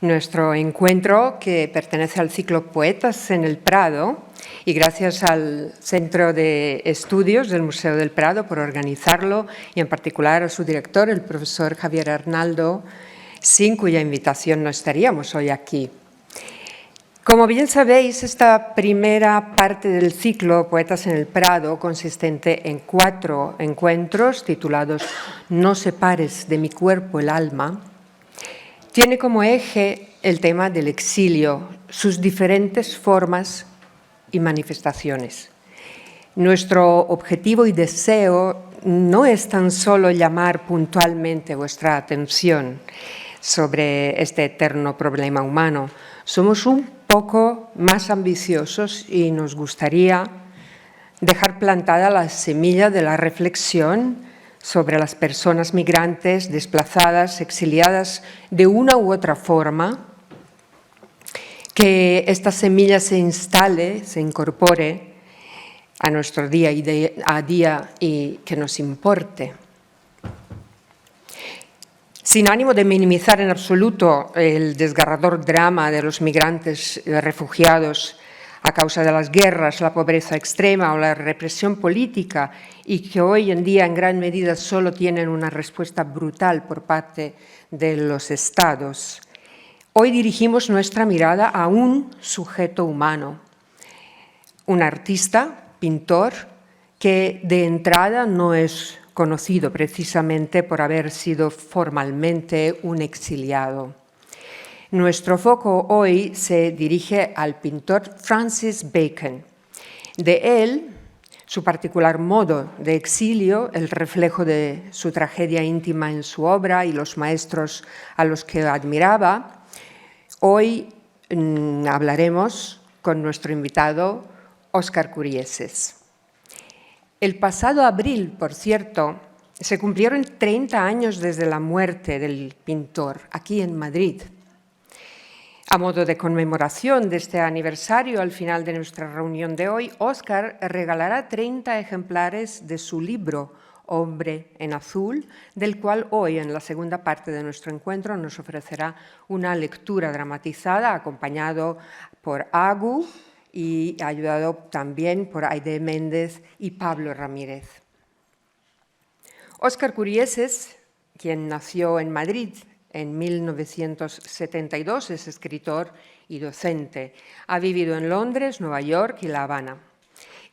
Nuestro encuentro, que pertenece al ciclo Poetas en el Prado, y gracias al Centro de Estudios del Museo del Prado por organizarlo, y en particular a su director, el profesor Javier Arnaldo, sin cuya invitación no estaríamos hoy aquí. Como bien sabéis, esta primera parte del ciclo Poetas en el Prado, consistente en 4 encuentros titulados No separes de mi cuerpo el alma, tiene como eje el tema del exilio, sus diferentes formas y manifestaciones. Nuestro objetivo y deseo no es tan solo llamar puntualmente vuestra atención sobre este eterno problema humano. Somos un poco más ambiciosos y nos gustaría dejar plantada la semilla de la reflexión sobre las personas migrantes, desplazadas, exiliadas de una u otra forma, que esta semilla se instale, se incorpore a nuestro día a día y que nos importe. Sin ánimo de minimizar en absoluto el desgarrador drama de los migrantes refugiados a causa de las guerras, la pobreza extrema o la represión política, y que hoy en día en gran medida solo tienen una respuesta brutal por parte de los Estados. Hoy dirigimos nuestra mirada a un sujeto humano, un artista, pintor, que de entrada no es conocido precisamente por haber sido formalmente un exiliado. Nuestro foco hoy se dirige al pintor Francis Bacon. De él, su particular modo de exilio, el reflejo de su tragedia íntima en su obra y los maestros a los que admiraba, hoy hablaremos con nuestro invitado Óscar Curieses. El pasado abril, por cierto, se cumplieron 30 años desde la muerte del pintor aquí en Madrid. A modo de conmemoración de este aniversario, al final de nuestra reunión de hoy, Óscar regalará 30 ejemplares de su libro Hombre en Azul, del cual hoy, en la segunda parte de nuestro encuentro, nos ofrecerá una lectura dramatizada, acompañado por Agu y ayudado también por Aide Méndez y Pablo Ramírez. Óscar Curieses, quien nació en Madrid en 1972, es escritor y docente. Ha vivido en Londres, Nueva York y La Habana.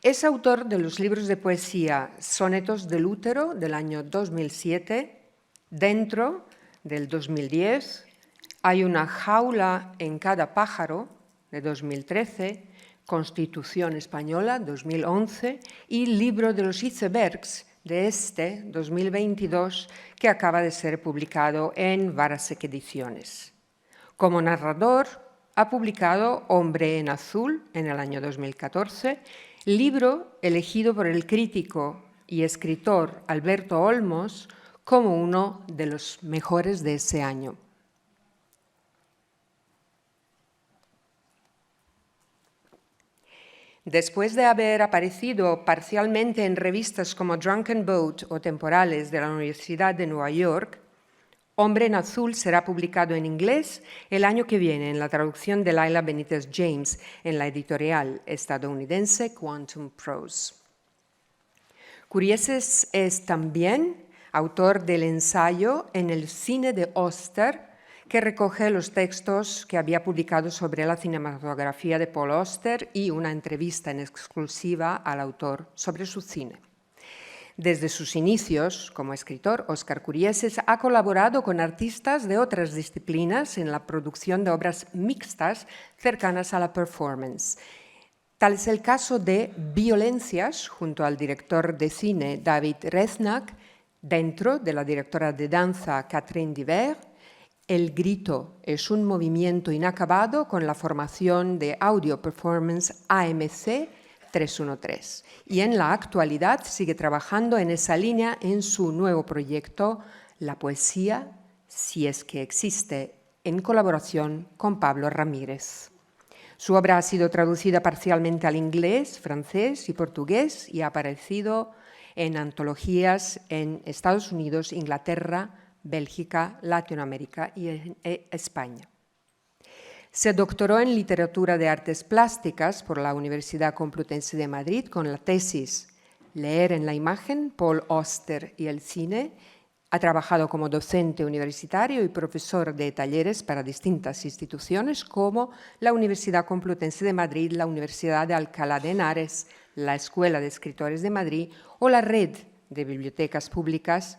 Es autor de los libros de poesía Sonetos del Útero, del año 2007, Dentro, del 2010, Hay una jaula en cada pájaro, de 2013, Constitución Española, 2011, y Libro de los icebergs, de 2022, que acaba de ser publicado en Varasek Ediciones. Como narrador, ha publicado Hombre en Azul en el año 2014, libro elegido por el crítico y escritor Alberto Olmos como uno de los mejores de ese año. Después de haber aparecido parcialmente en revistas como Drunken Boat o Temporales de la Universidad de Nueva York, Hombre en Azul será publicado en inglés el año que viene en la traducción de Laila Benítez James en la editorial estadounidense Quantum Prose. Curieses es también autor del ensayo En el cine de Auster, que recoge los textos que había publicado sobre la cinematografía de Paul Auster y una entrevista en exclusiva al autor sobre su cine. Desde sus inicios como escritor, Óscar Curieses ha colaborado con artistas de otras disciplinas en la producción de obras mixtas cercanas a la performance. Tal es el caso de Violencias, junto al director de cine David Reznak, Dentro, de la directora de danza Catherine Diver, El grito es un movimiento inacabado, con la formación de Audio Performance AMC 313. Y en la actualidad sigue trabajando en esa línea en su nuevo proyecto, La poesía, si es que existe, en colaboración con Pablo Ramírez. Su obra ha sido traducida parcialmente al inglés, francés y portugués y ha aparecido en antologías en Estados Unidos, Inglaterra, Bélgica, Latinoamérica y España. Se doctoró en Literatura de Artes Plásticas por la Universidad Complutense de Madrid con la tesis Leer en la imagen, Paul Auster y el cine. Ha trabajado como docente universitario y profesor de talleres para distintas instituciones como la Universidad Complutense de Madrid, la Universidad de Alcalá de Henares, la Escuela de Escritores de Madrid o la Red de Bibliotecas Públicas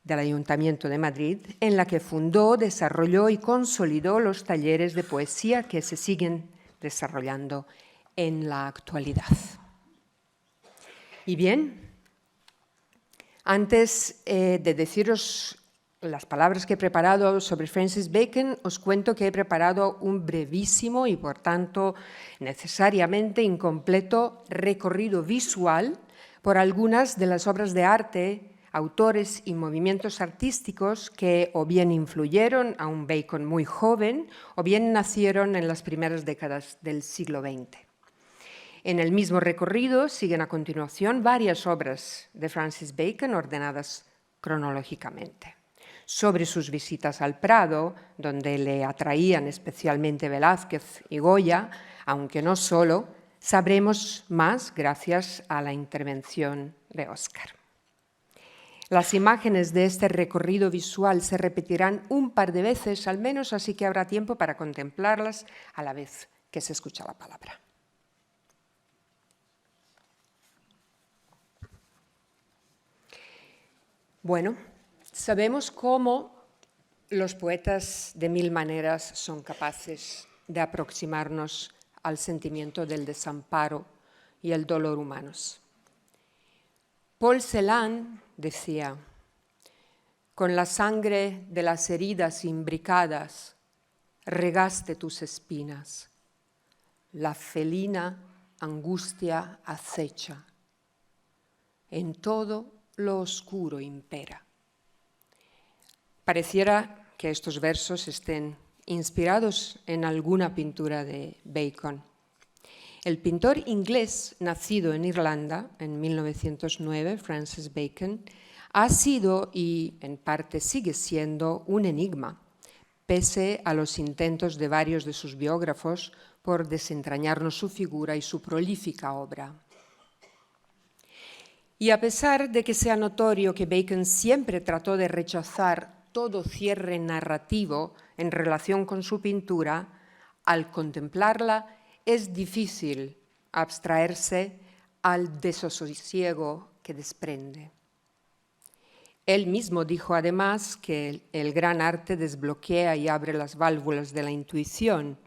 del Ayuntamiento de Madrid, en la que fundó, desarrolló y consolidó los talleres de poesía que se siguen desarrollando en la actualidad. Y bien, antes de deciros las palabras que he preparado sobre Francis Bacon, os cuento que he preparado un brevísimo y, por tanto, necesariamente incompleto recorrido visual por algunas de las obras de arte, autores y movimientos artísticos que o bien influyeron a un Bacon muy joven o bien nacieron en las primeras décadas del siglo XX. En el mismo recorrido siguen a continuación varias obras de Francis Bacon ordenadas cronológicamente. Sobre sus visitas al Prado, donde le atraían especialmente Velázquez y Goya, aunque no solo, sabremos más gracias a la intervención de Óscar. Las imágenes de este recorrido visual se repetirán un par de veces al menos, así que habrá tiempo para contemplarlas a la vez que se escucha la palabra. Bueno, sabemos cómo los poetas de mil maneras son capaces de aproximarnos al sentimiento del desamparo y el dolor humanos. Paul Celan decía: con la sangre de las heridas imbricadas regaste tus espinas, la felina angustia acecha, en todo lo oscuro impera. Pareciera que estos versos estén inspirados en alguna pintura de Bacon. El pintor inglés nacido en Irlanda en 1909, Francis Bacon, ha sido y en parte sigue siendo un enigma, pese a los intentos de varios de sus biógrafos por desentrañarnos su figura y su prolífica obra. Y a pesar de que sea notorio que Bacon siempre trató de rechazar todo cierre narrativo en relación con su pintura, al contemplarla es difícil abstraerse al desasosiego que desprende. Él mismo dijo además que el gran arte desbloquea y abre las válvulas de la intuición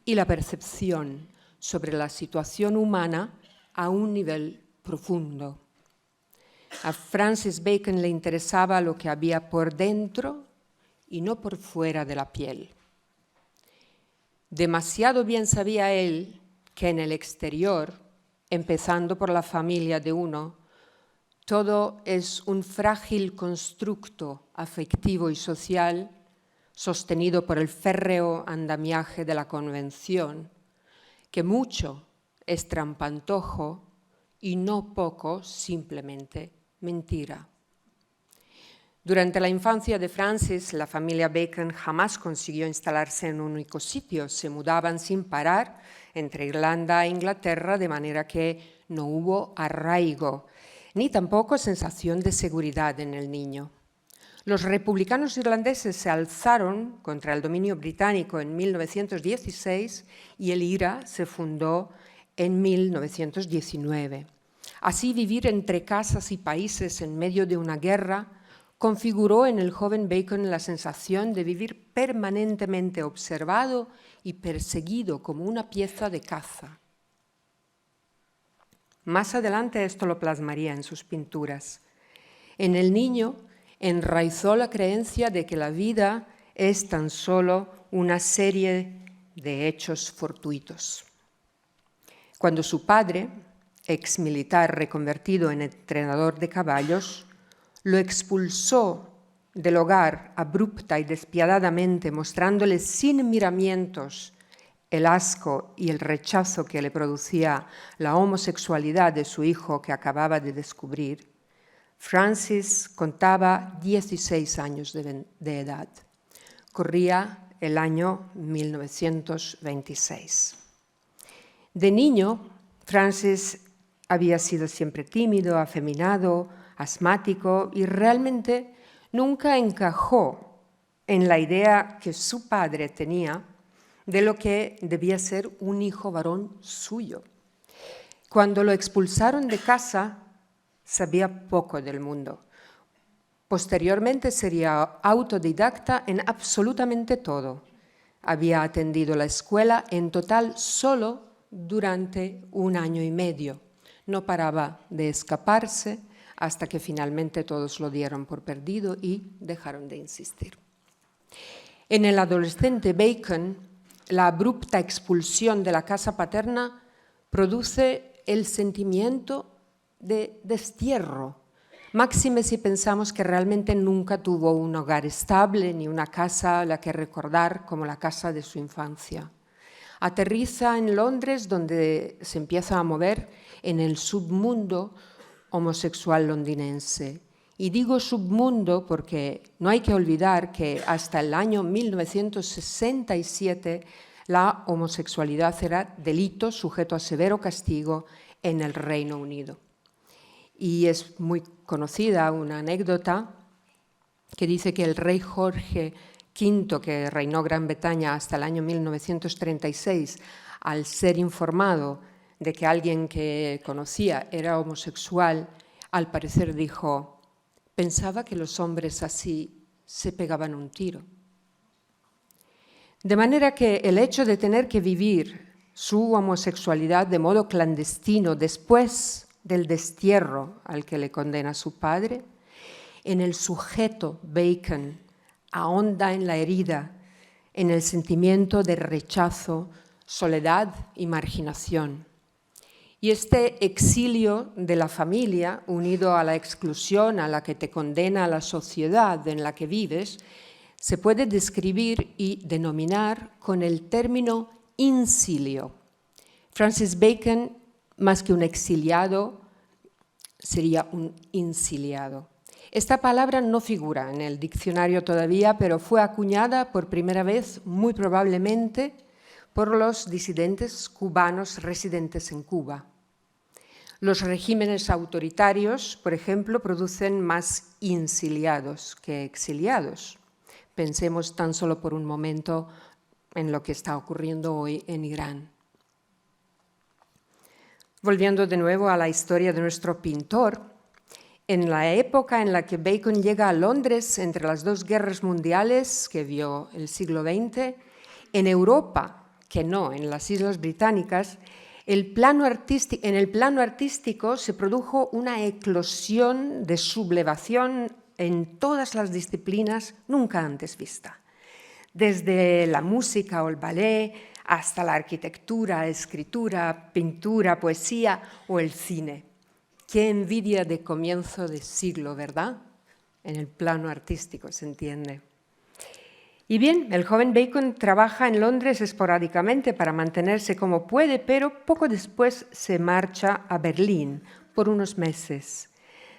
y la percepción sobre la situación humana a un nivel profundo. A Francis Bacon le interesaba lo que había por dentro y no por fuera de la piel. Demasiado bien sabía él que en el exterior, empezando por la familia de uno, todo es un frágil constructo afectivo y social sostenido por el férreo andamiaje de la convención, que mucho es trampantojo y no poco simplemente mentira. Durante la infancia de Francis, la familia Bacon jamás consiguió instalarse en un único sitio. Se mudaban sin parar entre Irlanda e Inglaterra, de manera que no hubo arraigo, ni tampoco sensación de seguridad en el niño. Los republicanos irlandeses se alzaron contra el dominio británico en 1916 y el IRA se fundó en 1919. Así, vivir entre casas y países en medio de una guerra configuró en el joven Bacon la sensación de vivir permanentemente observado y perseguido como una pieza de caza. Más adelante esto lo plasmaría en sus pinturas. En el niño enraizó la creencia de que la vida es tan solo una serie de hechos fortuitos. Cuando su padre, ex militar reconvertido en entrenador de caballos, lo expulsó del hogar abrupta y despiadadamente, mostrándole sin miramientos el asco y el rechazo que le producía la homosexualidad de su hijo que acababa de descubrir, Francis contaba 16 años de edad. Corría el año 1926. De niño, Francis había sido siempre tímido, afeminado, asmático y realmente nunca encajó en la idea que su padre tenía de lo que debía ser un hijo varón suyo. Cuando lo expulsaron de casa, sabía poco del mundo. Posteriormente sería autodidacta en absolutamente todo. Había atendido la escuela en total solo durante 1 año y medio. No paraba de escaparse hasta que finalmente todos lo dieron por perdido y dejaron de insistir. En el adolescente Bacon, la abrupta expulsión de la casa paterna produce el sentimiento de destierro, máxime si pensamos que realmente nunca tuvo un hogar estable ni una casa a la que recordar como la casa de su infancia. Aterriza en Londres, donde se empieza a mover en el submundo homosexual londinense. Y digo submundo porque no hay que olvidar que hasta el año 1967 la homosexualidad era delito sujeto a severo castigo en el Reino Unido. Y es muy conocida una anécdota que dice que el rey Jorge V, que reinó Gran Bretaña hasta el año 1936, al ser informado de que alguien que conocía era homosexual, al parecer dijo: pensaba que los hombres así se pegaban un tiro. De manera que el hecho de tener que vivir su homosexualidad de modo clandestino después del destierro al que le condena su padre, en el sujeto Bacon ahonda en la herida, en el sentimiento de rechazo, soledad y marginación. Y este exilio de la familia, unido a la exclusión a la que te condena la sociedad en la que vives, se puede describir y denominar con el término incilio. Francis Bacon, más que un exiliado, sería un inciliado. Esta palabra no figura en el diccionario todavía, pero fue acuñada por primera vez, muy probablemente, por los disidentes cubanos residentes en Cuba. Los regímenes autoritarios, por ejemplo, producen más inciliados que exiliados. Pensemos tan solo por un momento en lo que está ocurriendo hoy en Irán. Volviendo de nuevo a la historia de nuestro pintor, en la época en la que Bacon llega a Londres, entre las 2 guerras mundiales que vio el siglo XX, en Europa, que no, en las Islas Británicas, en el plano artístico se produjo una eclosión de sublevación en todas las disciplinas nunca antes vista. Desde la música o el ballet hasta la arquitectura, escritura, pintura, poesía o el cine. Qué envidia de comienzo de siglo, ¿verdad? En el plano artístico, se entiende. Y bien, el joven Bacon trabaja en Londres esporádicamente para mantenerse como puede, pero poco después se marcha a Berlín por unos meses.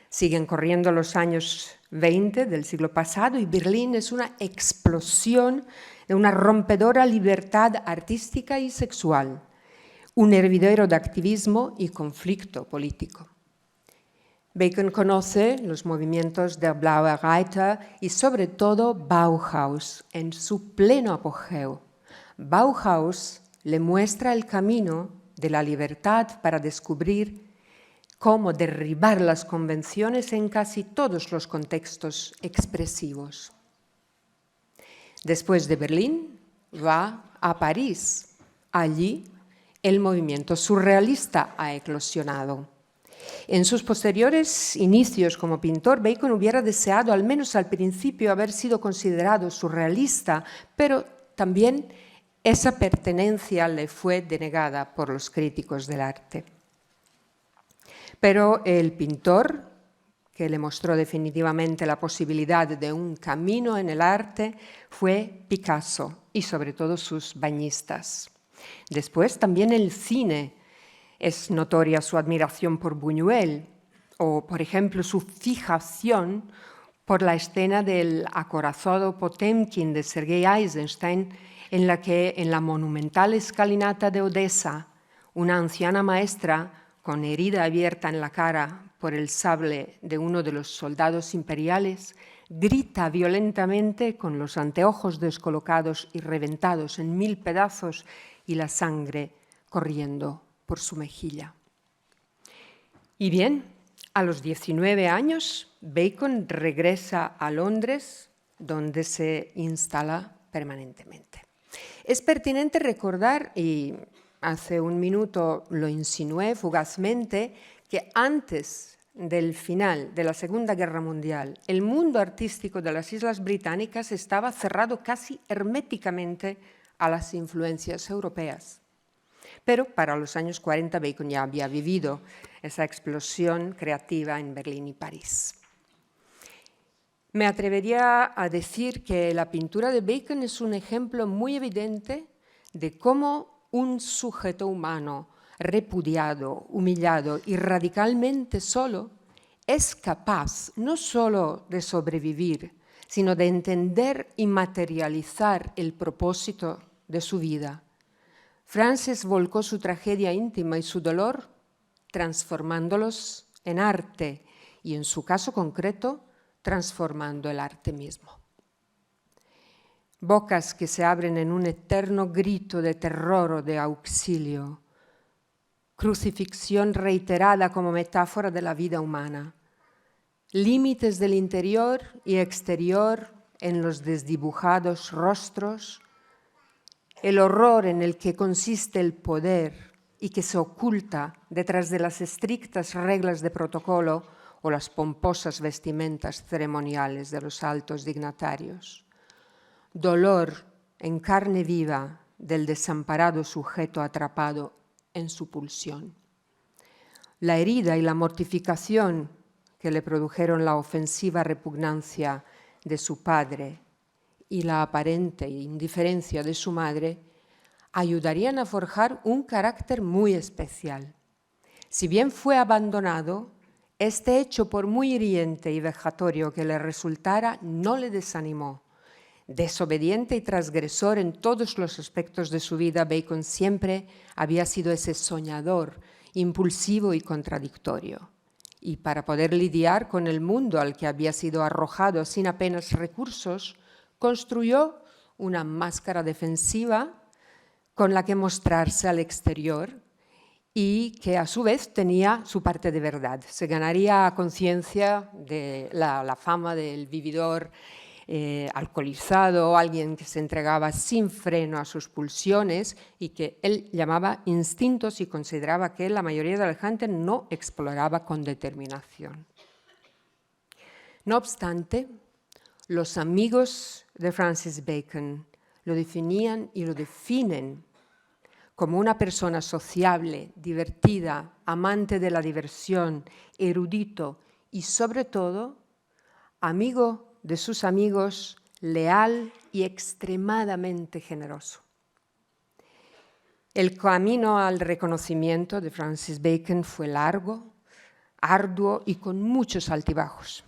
Siguen corriendo los años 20 del siglo pasado y Berlín es una explosión de una rompedora libertad artística y sexual, un hervidero de activismo y conflicto político. Bacon conoce los movimientos de Blaue Reiter y sobre todo Bauhaus en su pleno apogeo. Bauhaus le muestra el camino de la libertad para descubrir cómo derribar las convenciones en casi todos los contextos expresivos. Después de Berlín, va a París. Allí, el movimiento surrealista ha eclosionado. En sus posteriores inicios como pintor, Bacon hubiera deseado, al menos al principio, haber sido considerado surrealista, pero también esa pertenencia le fue denegada por los críticos del arte. Pero el pintor, que le mostró definitivamente la posibilidad de un camino en el arte, fue Picasso y sobre todo sus bañistas. Después también el cine. Es notoria su admiración por Buñuel o, por ejemplo, su fijación por la escena del acorazado Potemkin de Sergei Eisenstein, en la que en la monumental escalinata de Odessa, una anciana maestra con herida abierta en la cara por el sable de uno de los soldados imperiales, grita violentamente con los anteojos descolocados y reventados en 1000 pedazos y la sangre corriendo por su mejilla. Y bien, a los 19 años, Bacon regresa a Londres, donde se instala permanentemente. Es pertinente recordar, y hace un minuto lo insinué fugazmente, que antes del final de la Segunda Guerra Mundial, el mundo artístico de las Islas Británicas estaba cerrado casi herméticamente a las influencias europeas. Pero para los años 40 Bacon ya había vivido esa explosión creativa en Berlín y París. Me atrevería a decir que la pintura de Bacon es un ejemplo muy evidente de cómo un sujeto humano repudiado, humillado y radicalmente solo es capaz no solo de sobrevivir, sino de entender y materializar el propósito de su vida. Frances volcó su tragedia íntima y su dolor transformándolos en arte y, en su caso concreto, transformando el arte mismo. Bocas que se abren en un eterno grito de terror o de auxilio, crucifixión reiterada como metáfora de la vida humana, límites del interior y exterior en los desdibujados rostros, el horror en el que consiste el poder y que se oculta detrás de las estrictas reglas de protocolo o las pomposas vestimentas ceremoniales de los altos dignatarios. Dolor en carne viva del desamparado sujeto atrapado en su pulsión. La herida y la mortificación que le produjeron la ofensiva repugnancia de su padre y la aparente indiferencia de su madre ayudarían a forjar un carácter muy especial. Si bien fue abandonado, este hecho, por muy hiriente y vejatorio que le resultara, no le desanimó. Desobediente y transgresor en todos los aspectos de su vida, Bacon siempre había sido ese soñador, impulsivo y contradictorio. Y para poder lidiar con el mundo al que había sido arrojado sin apenas recursos, construyó una máscara defensiva con la que mostrarse al exterior y que a su vez tenía su parte de verdad. Se ganaría a conciencia de la fama del vividor alcoholizado, alguien que se entregaba sin freno a sus pulsiones y que él llamaba instintos y consideraba que la mayoría de la gente no exploraba con determinación. No obstante, los amigos de Francis Bacon lo definían y lo definen como una persona sociable, divertida, amante de la diversión, erudito y, sobre todo, amigo de sus amigos, leal y extremadamente generoso. El camino al reconocimiento de Francis Bacon fue largo, arduo y con muchos altibajos.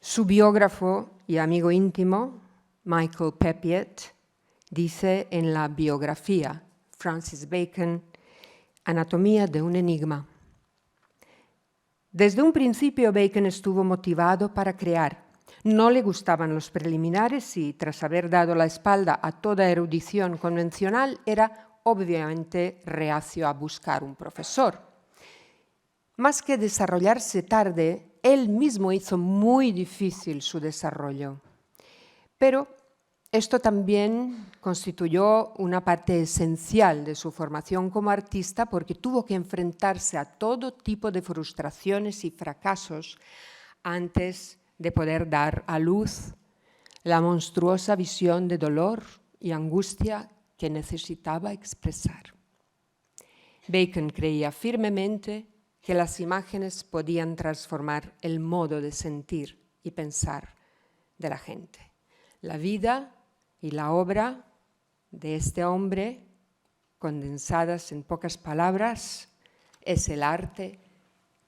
Su biógrafo y amigo íntimo, Michael Peppiett, dice en la biografía Francis Bacon, Anatomía de un enigma. Desde un principio Bacon estuvo motivado para crear. No le gustaban los preliminares y, tras haber dado la espalda a toda erudición convencional, era obviamente reacio a buscar un profesor. Más que desarrollarse tarde, él mismo hizo muy difícil su desarrollo. Pero esto también constituyó una parte esencial de su formación como artista porque tuvo que enfrentarse a todo tipo de frustraciones y fracasos antes de poder dar a luz la monstruosa visión de dolor y angustia que necesitaba expresar. Bacon creía firmemente que las imágenes podían transformar el modo de sentir y pensar de la gente. La vida y la obra de este hombre, condensadas en pocas palabras, es el arte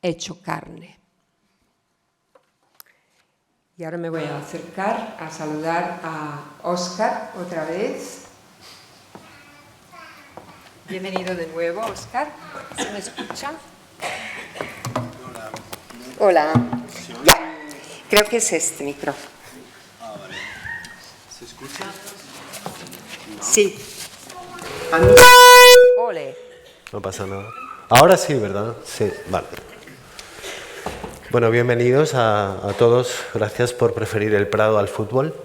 hecho carne. Y ahora me voy a acercar a saludar a Óscar otra vez. Bienvenido de nuevo, Óscar. ¿Se me escucha? Hola. Ya. Creo que es este micrófono. Ah, vale. ¿Se escucha? No. Sí. A mí. Ole. No pasa nada. Ahora sí, ¿verdad? Sí, vale. Bueno, bienvenidos a todos. Gracias por preferir el Prado al fútbol.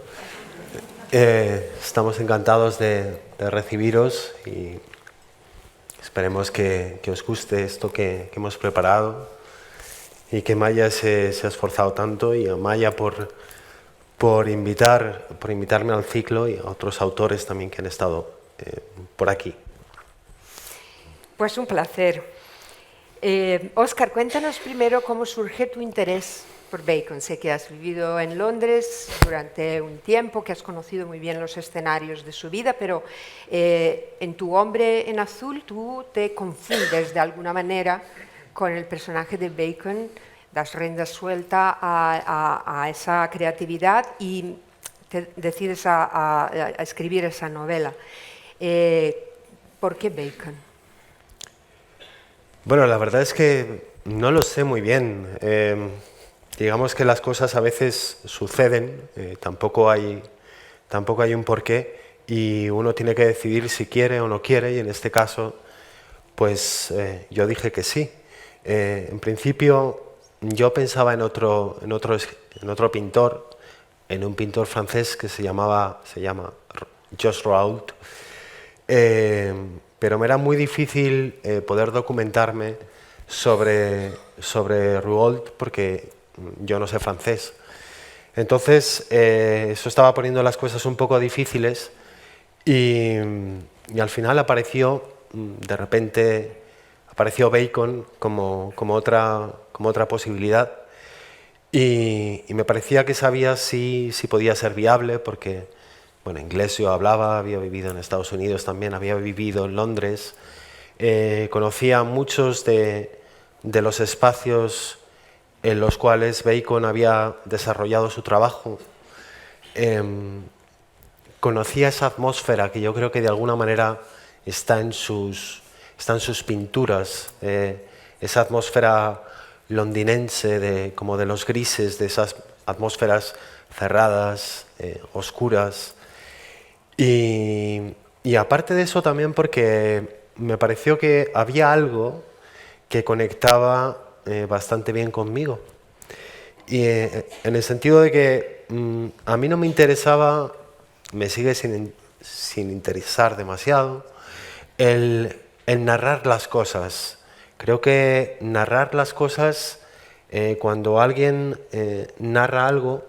Estamos encantados de recibiros y esperemos que os guste esto que hemos preparado y que Maya se ha esforzado tanto, y a Maya por invitarme al ciclo, y a otros autores también que han estado por aquí. Pues un placer. Óscar, cuéntanos primero cómo surge tu interés por Bacon. Sé que has vivido en Londres durante un tiempo, que has conocido muy bien los escenarios de su vida, pero en Tu hombre en azul tú te confundes de alguna manera con el personaje de Bacon, das rienda suelta a esa creatividad y te decides a escribir esa novela. ¿Por qué Bacon? Bueno, la verdad es que no lo sé muy bien. Digamos que las cosas a veces suceden, tampoco hay un porqué, y uno tiene que decidir si quiere o no quiere, y en este caso, pues yo dije que sí. En principio, yo pensaba en otro pintor, en un pintor francés que se llama Josh Rouault. Pero me era muy difícil poder documentarme sobre Rouault porque yo no sé francés. Entonces, eso estaba poniendo las cosas un poco difíciles, y al final de repente apareció Bacon como otra posibilidad, y me parecía que sabía si podía ser viable porque, bueno, inglés yo hablaba, había vivido en Estados Unidos también, había vivido en Londres, conocía muchos de los espacios en los cuales Bacon había desarrollado su trabajo. Conocía esa atmósfera que yo creo que de alguna manera está en sus pinturas, esa atmósfera londinense, como de los grises, de esas atmósferas cerradas, oscuras. Y aparte de eso también porque me pareció que había algo que conectaba bastante bien conmigo. Y en el sentido de que a mí no me interesaba, me sigue sin interesar demasiado, el narrar las cosas. Creo que narrar las cosas, cuando alguien narra algo,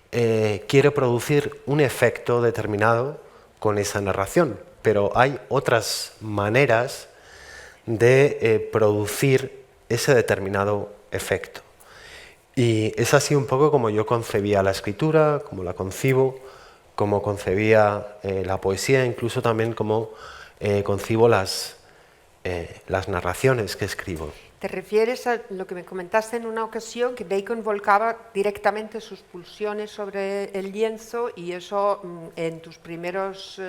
quiere producir un efecto determinado con esa narración, pero hay otras maneras de producir ese determinado efecto. Y es así un poco como yo concebía la escritura, como la concibo, como concebía la poesía, incluso también como concibo las narraciones que escribo. ¿Te refieres a lo que me comentaste en una ocasión, que Bacon volcaba directamente sus pulsiones sobre el lienzo, y eso en tus primeros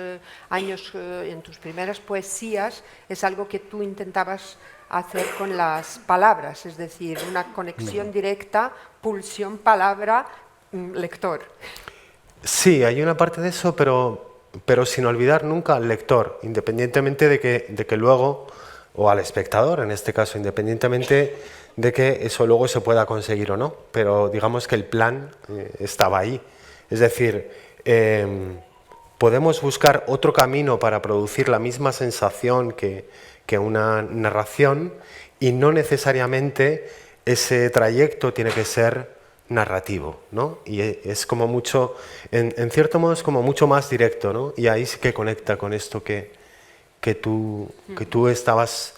años, en tus primeras poesías, es algo que tú intentabas hacer con las palabras, es decir, una conexión directa, pulsión, palabra, lector? Sí, hay una parte de eso, pero sin olvidar nunca al lector, independientemente de que luego, o al espectador en este caso, independientemente de que eso luego se pueda conseguir o no, pero digamos que el plan estaba ahí. Es decir, podemos buscar otro camino para producir la misma sensación que una narración, y no necesariamente ese trayecto tiene que ser narrativo, ¿no? Y es como mucho, en cierto modo es como mucho más directo, ¿no? Y ahí sí que conecta con esto que tú estabas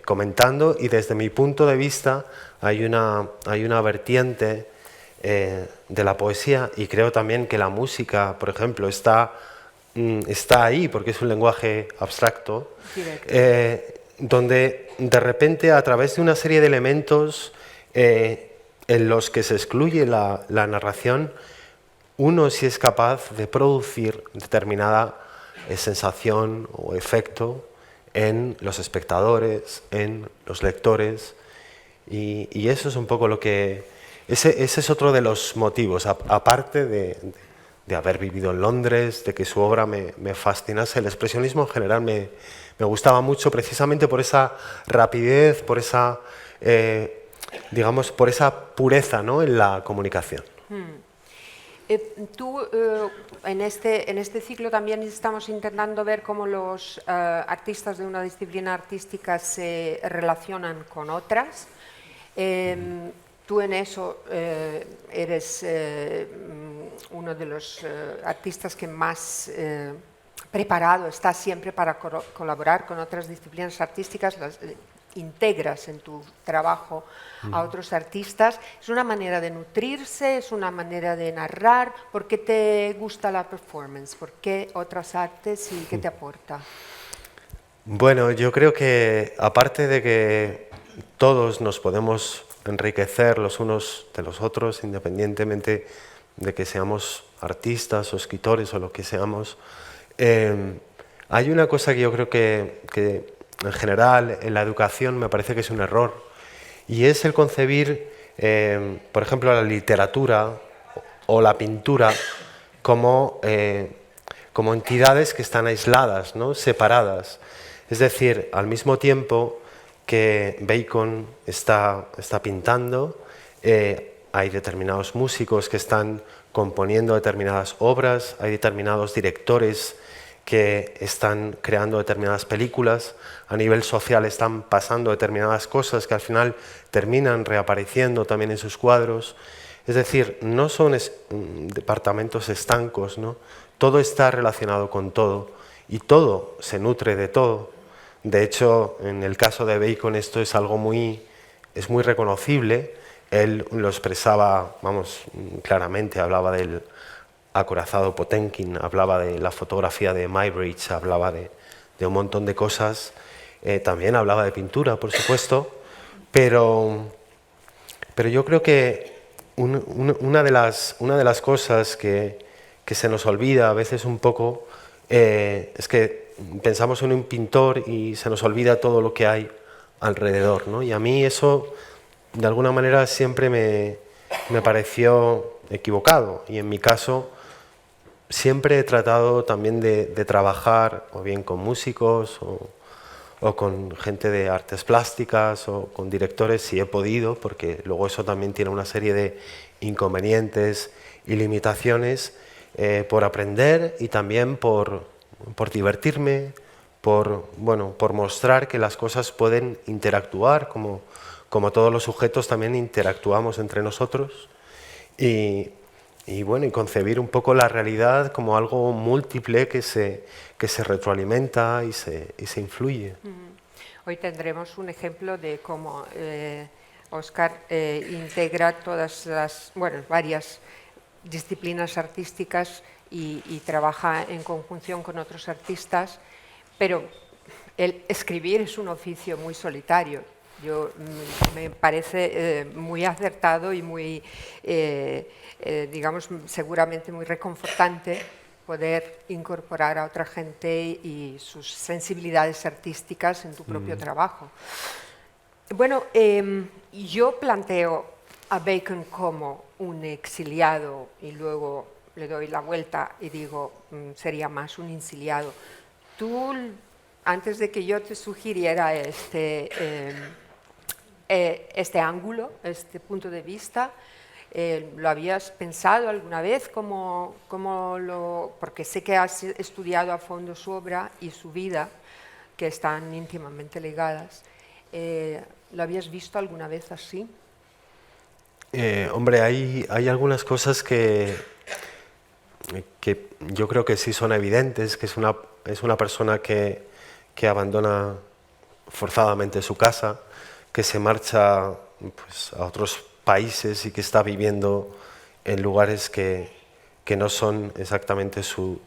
comentando, y desde mi punto de vista hay una vertiente de la poesía, y creo también que la música, por ejemplo, está ahí porque es un lenguaje abstracto, donde de repente, a través de una serie de elementos, en los que se excluye la narración, uno sí es capaz de producir determinada sensación o efecto en los espectadores, en los lectores, y eso es un poco lo que... Ese es otro de los motivos, aparte de haber vivido en Londres, de que su obra me fascinase. El expresionismo en general me gustaba mucho precisamente por esa rapidez, por esa, digamos, por esa pureza, ¿no?, en la comunicación. Tú, en este ciclo también estamos intentando ver cómo los artistas de una disciplina artística se relacionan con otras. Tú en eso eres uno de los artistas que más preparado está siempre para colaborar con otras disciplinas artísticas, las integras en tu trabajo a otros artistas. ¿Es una manera de nutrirse? ¿Es una manera de narrar? ¿Por qué te gusta la performance? ¿Por qué otras artes y qué te aporta? Bueno, yo creo que aparte de que todos nos podemos enriquecer los unos de los otros, independientemente de que seamos artistas o escritores o lo que seamos, hay una cosa que yo creo que en general en la educación me parece que es un error, y es el concebir, por ejemplo, la literatura o la pintura como entidades que están aisladas, ¿no?, separadas. Es decir, al mismo tiempo que Bacon está pintando, hay determinados músicos que están componiendo determinadas obras, hay determinados directores que están creando determinadas películas, a nivel social están pasando determinadas cosas que al final terminan reapareciendo también en sus cuadros. Es decir, no son departamentos estancos, ¿no? Todo está relacionado con todo y todo se nutre de todo. De hecho, en el caso de Bacon esto es algo muy reconocible. Él lo expresaba, vamos, claramente, hablaba del acorazado Potemkin, hablaba de la fotografía de Muybridge, hablaba de un montón de cosas, también hablaba de pintura, por supuesto, pero yo creo que una de las cosas que se nos olvida a veces un poco es que pensamos en un pintor y se nos olvida todo lo que hay alrededor, ¿no? Y a mí eso, de alguna manera, siempre me pareció equivocado, y en mi caso siempre he tratado también de trabajar o bien con músicos o con gente de artes plásticas o con directores si he podido, porque luego eso también tiene una serie de inconvenientes y limitaciones, por aprender y también por divertirme, por mostrar que las cosas pueden interactuar, como todos los sujetos también interactuamos entre nosotros, y concebir un poco la realidad como algo múltiple que se retroalimenta y se influye. Hoy tendremos un ejemplo de cómo Óscar integra todas las, varias disciplinas artísticas y trabaja en conjunción con otros artistas, pero el escribir es un oficio muy solitario. Me parece muy acertado y muy, digamos, seguramente muy reconfortante poder incorporar a otra gente y sus sensibilidades artísticas en tu propio trabajo. Bueno, yo planteo a Bacon como un exiliado y luego le doy la vuelta y digo, sería más un insiliado. Tú, antes de que yo te sugiriera este ángulo, este punto de vista, ¿lo habías pensado alguna vez? Porque sé que has estudiado a fondo su obra y su vida, que están íntimamente ligadas. ¿Lo habías visto alguna vez así? Hombre, hay algunas cosas que yo creo que sí son evidentes, que es una persona que abandona forzadamente su casa, que se marcha, pues, a otros países y que está viviendo en lugares que no son exactamente su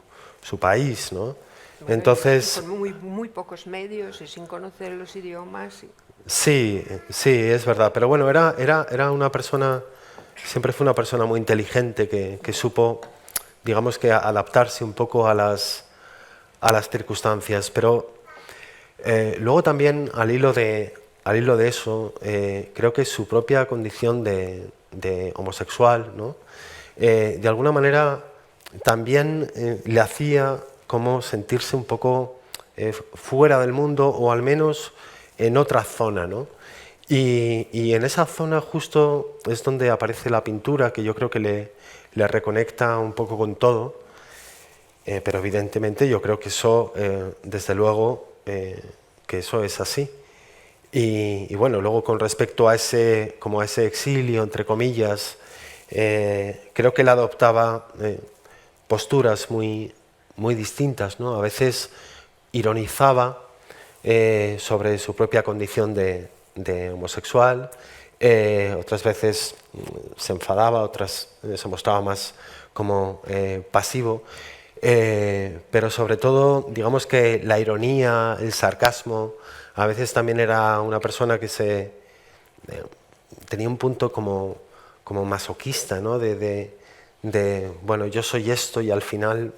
país, ¿no? Bueno, entonces, con muy pocos medios y sin conocer los idiomas. Sí, sí, es verdad. Pero bueno, era una persona, siempre fue una persona muy inteligente que supo, digamos que adaptarse un poco a las circunstancias. Pero luego también al hilo de eso, creo que su propia condición de homosexual, ¿no? De alguna manera también le hacía como sentirse un poco fuera del mundo o al menos en otra zona, ¿no? Y en esa zona justo es donde aparece la pintura, que yo creo que le reconecta un poco con todo, pero evidentemente yo creo que eso, desde luego, que eso es así. Y bueno, luego con respecto a como a ese exilio, entre comillas, creo que él adoptaba posturas muy distintas, ¿no? A veces ironizaba sobre su propia condición de homosexual, otras veces se enfadaba, otras se mostraba más como pasivo, pero sobre todo, digamos que la ironía, el sarcasmo, a veces también era una persona que tenía un punto como masoquista, ¿no? Bueno, yo soy esto y al final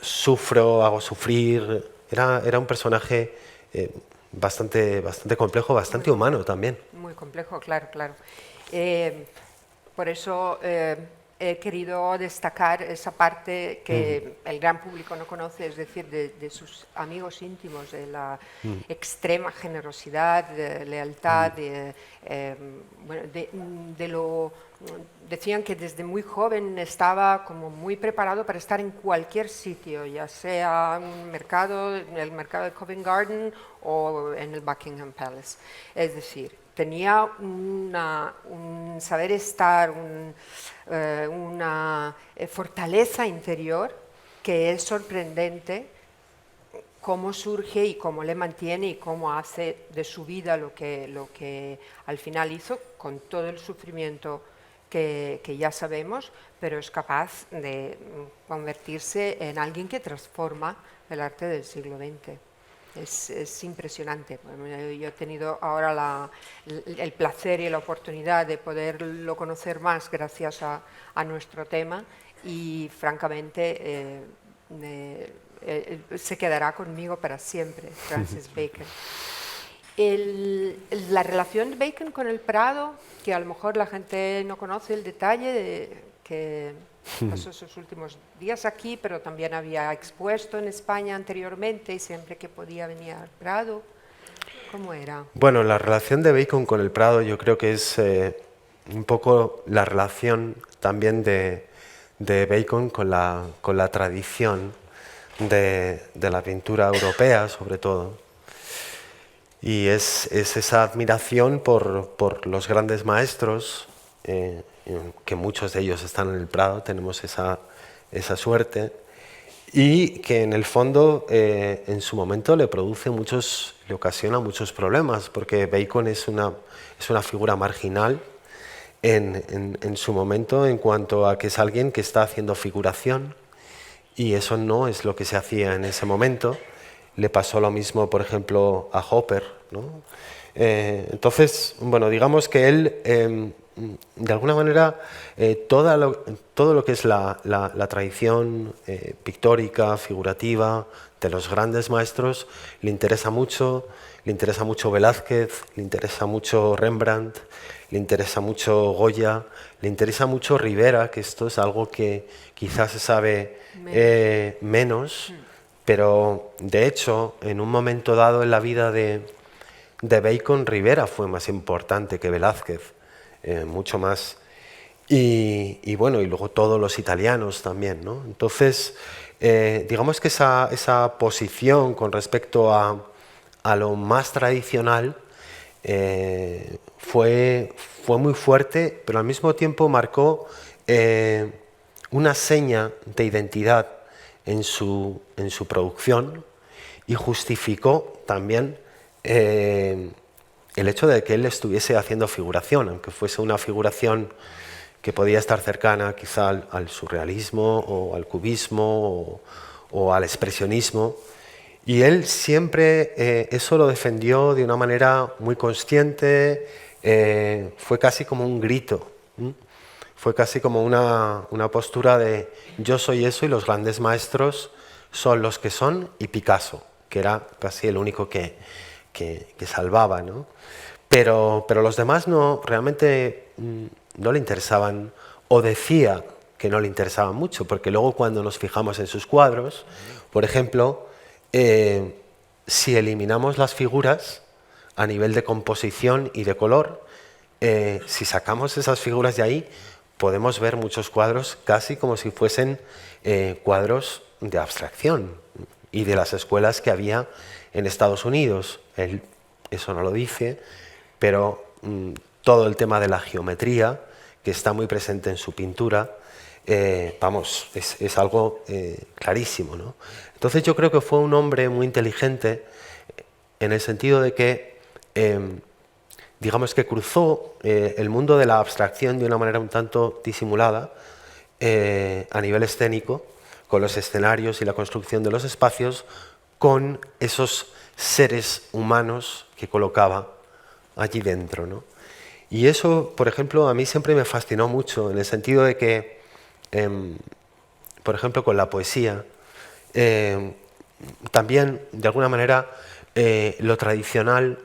sufro, hago sufrir. Era un personaje bastante complejo, bastante humano también. Muy complejo, claro, claro. Por eso he querido destacar esa parte que el gran público no conoce, es decir, de sus amigos íntimos, de la extrema generosidad, de lealtad, bueno, decían que desde muy joven estaba como muy preparado para estar en cualquier sitio, ya sea en el mercado de Covent Garden o en el Buckingham Palace. Es decir, tenía un saber estar, una fortaleza interior que es sorprendente cómo surge y cómo le mantiene y cómo hace de su vida lo que al final hizo con todo el sufrimiento que ya sabemos, pero es capaz de convertirse en alguien que transforma el arte del siglo XX. Es impresionante. Yo he tenido ahora el placer y la oportunidad de poderlo conocer más gracias a nuestro tema y francamente se quedará conmigo para siempre, Francis Bacon. La relación de Bacon con el Prado, que a lo mejor la gente no conoce el detalle que pasó sus últimos días aquí, pero también había expuesto en España anteriormente y siempre que podía venir al Prado. ¿Cómo era? Bueno, la relación de Bacon con el Prado yo creo que es un poco la relación también de Bacon con la tradición de la pintura europea, sobre todo. Y es esa admiración por los grandes maestros, que muchos de ellos están en el Prado, tenemos esa suerte, y que en el fondo en su momento le ocasiona muchos problemas, porque Bacon es una figura marginal en su momento en cuanto a que es alguien que está haciendo figuración, y eso no es lo que se hacía en ese momento. Le pasó lo mismo, por ejemplo, a Hopper, ¿no? Entonces, bueno, digamos que él, de alguna manera, todo lo que es la tradición pictórica, figurativa, de los grandes maestros, le interesa mucho Velázquez, le interesa mucho Rembrandt, le interesa mucho Goya, le interesa mucho Rivera, que esto es algo que quizás se sabe menos. Pero, de hecho, en un momento dado en la vida de Bacon, Rivera fue más importante que Velázquez, mucho más. Y bueno, y luego todos los italianos también, ¿no? Entonces, digamos que esa posición con respecto a lo más tradicional fue muy fuerte, pero al mismo tiempo marcó una seña de identidad en su producción y justificó también el hecho de que él estuviese haciendo figuración, aunque fuese una figuración que podía estar cercana quizá al surrealismo o al cubismo o al expresionismo. Y él siempre eso lo defendió de una manera muy consciente, fue casi como un grito, ¿m? Fue casi como una postura de yo soy eso y los grandes maestros son los que son y Picasso, que era casi el único que salvaba, ¿no? Pero los demás no, realmente no le interesaban, o decía que no le interesaban mucho, porque luego cuando nos fijamos en sus cuadros, por ejemplo, si eliminamos las figuras a nivel de composición y de color, si sacamos esas figuras de ahí, podemos ver muchos cuadros casi como si fuesen cuadros de abstracción y de las escuelas que había en Estados Unidos. Él eso no lo dice, pero todo el tema de la geometría, que está muy presente en su pintura, vamos, es algo clarísimo, ¿no? Entonces yo creo que fue un hombre muy inteligente en el sentido de que, digamos que cruzó el mundo de la abstracción de una manera un tanto disimulada a nivel escénico, con los escenarios y la construcción de los espacios, con esos seres humanos que colocaba allí dentro, ¿no? Y eso, por ejemplo, a mí siempre me fascinó mucho, en el sentido de que, por ejemplo, con la poesía, también, de alguna manera, lo tradicional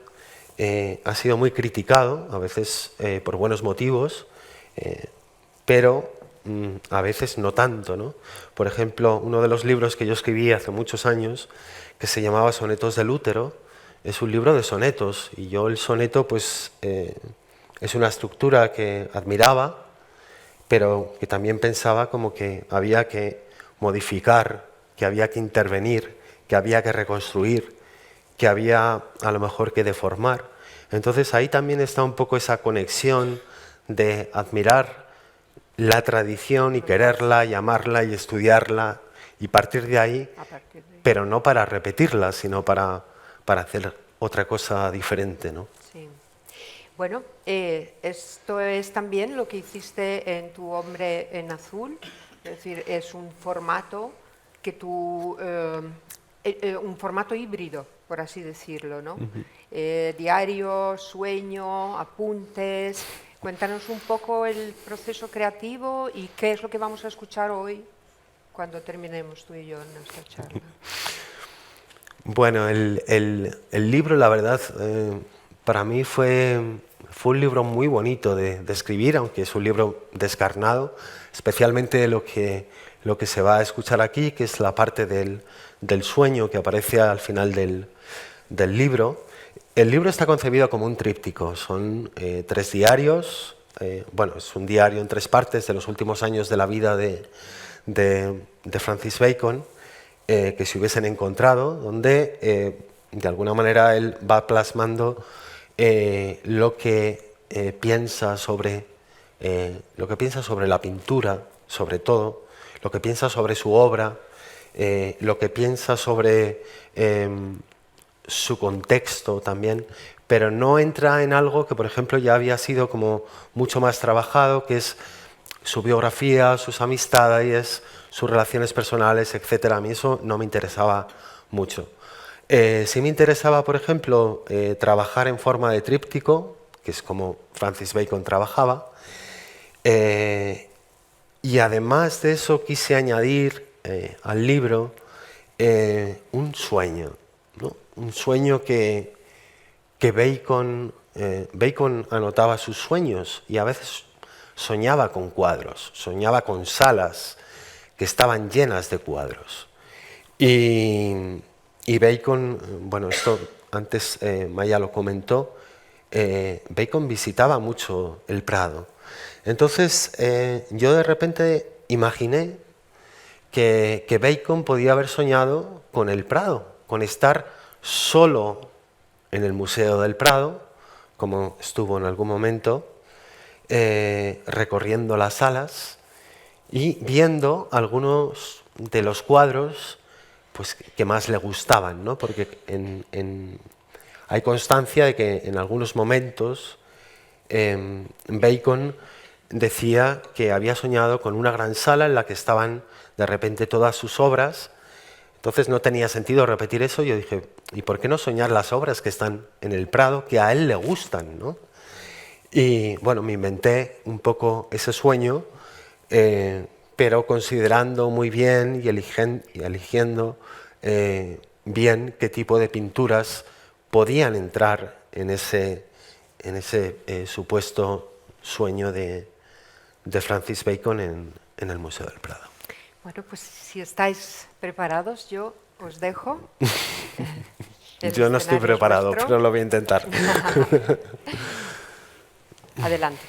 ha sido muy criticado, a veces por buenos motivos, pero a veces no tanto, ¿no? Por ejemplo, uno de los libros que yo escribí hace muchos años, que se llamaba Sonetos del Útero, es un libro de sonetos, y yo el soneto pues es una estructura que admiraba, pero que también pensaba como que había que modificar, que había que intervenir, que había que reconstruir, que había a lo mejor que deformar. Entonces ahí también está un poco esa conexión de admirar la tradición y quererla, y amarla y estudiarla y partir de ahí, pero no para repetirla, sino para hacer otra cosa diferente, ¿no? Sí. Bueno, esto es también lo que hiciste en tu Hombre en Azul, es decir, es un formato que tú, un formato híbrido, por así decirlo, ¿no? Diario, sueño, apuntes. Cuéntanos un poco el proceso creativo y qué es lo que vamos a escuchar hoy cuando terminemos tú y yo en nuestra charla. Bueno, el libro, la verdad, para mí fue un libro muy bonito de escribir, aunque es un libro descarnado, especialmente lo que se va a escuchar aquí, que es la parte del sueño que aparece al final del libro. El libro está concebido como un tríptico, son 3 diarios, bueno, es un diario en 3 partes de los últimos años de la vida de Francis Bacon, que se hubiesen encontrado, donde de alguna manera él va plasmando lo que piensa sobre la pintura, sobre todo, lo que piensa sobre su obra, lo que piensa sobre su contexto también, pero no entra en algo que, por ejemplo, ya había sido como mucho más trabajado, que es su biografía, sus amistades, sus relaciones personales, etc. A mí eso no me interesaba mucho. Sí me interesaba, por ejemplo, trabajar en forma de tríptico, que es como Francis Bacon trabajaba, y además de eso quise añadir al libro un sueño, ¿no? Un sueño que Bacon anotaba sus sueños y a veces soñaba con cuadros, soñaba con salas que estaban llenas de cuadros. Y Bacon, bueno, esto antes Maya lo comentó, Bacon visitaba mucho el Prado. Entonces yo de repente imaginé que Bacon podía haber soñado con el Prado, con estar solo en el Museo del Prado, como estuvo en algún momento, recorriendo las salas y viendo algunos de los cuadros pues, que más le gustaban, ¿no? Porque hay constancia de que en algunos momentos Bacon decía que había soñado con una gran sala en la que estaban de repente todas sus obras, Entonces no tenía sentido repetir eso. Yo dije, ¿y por qué no soñar las obras que están en el Prado, que a él le gustan, ¿no? Y bueno, me inventé un poco ese sueño, pero considerando muy bien y eligiendo bien qué tipo de pinturas podían entrar en ese supuesto sueño de Francis Bacon en el Museo del Prado. Bueno, pues si estáis preparados, yo os dejo. Yo no estoy preparado, pero lo voy a intentar. Adelante.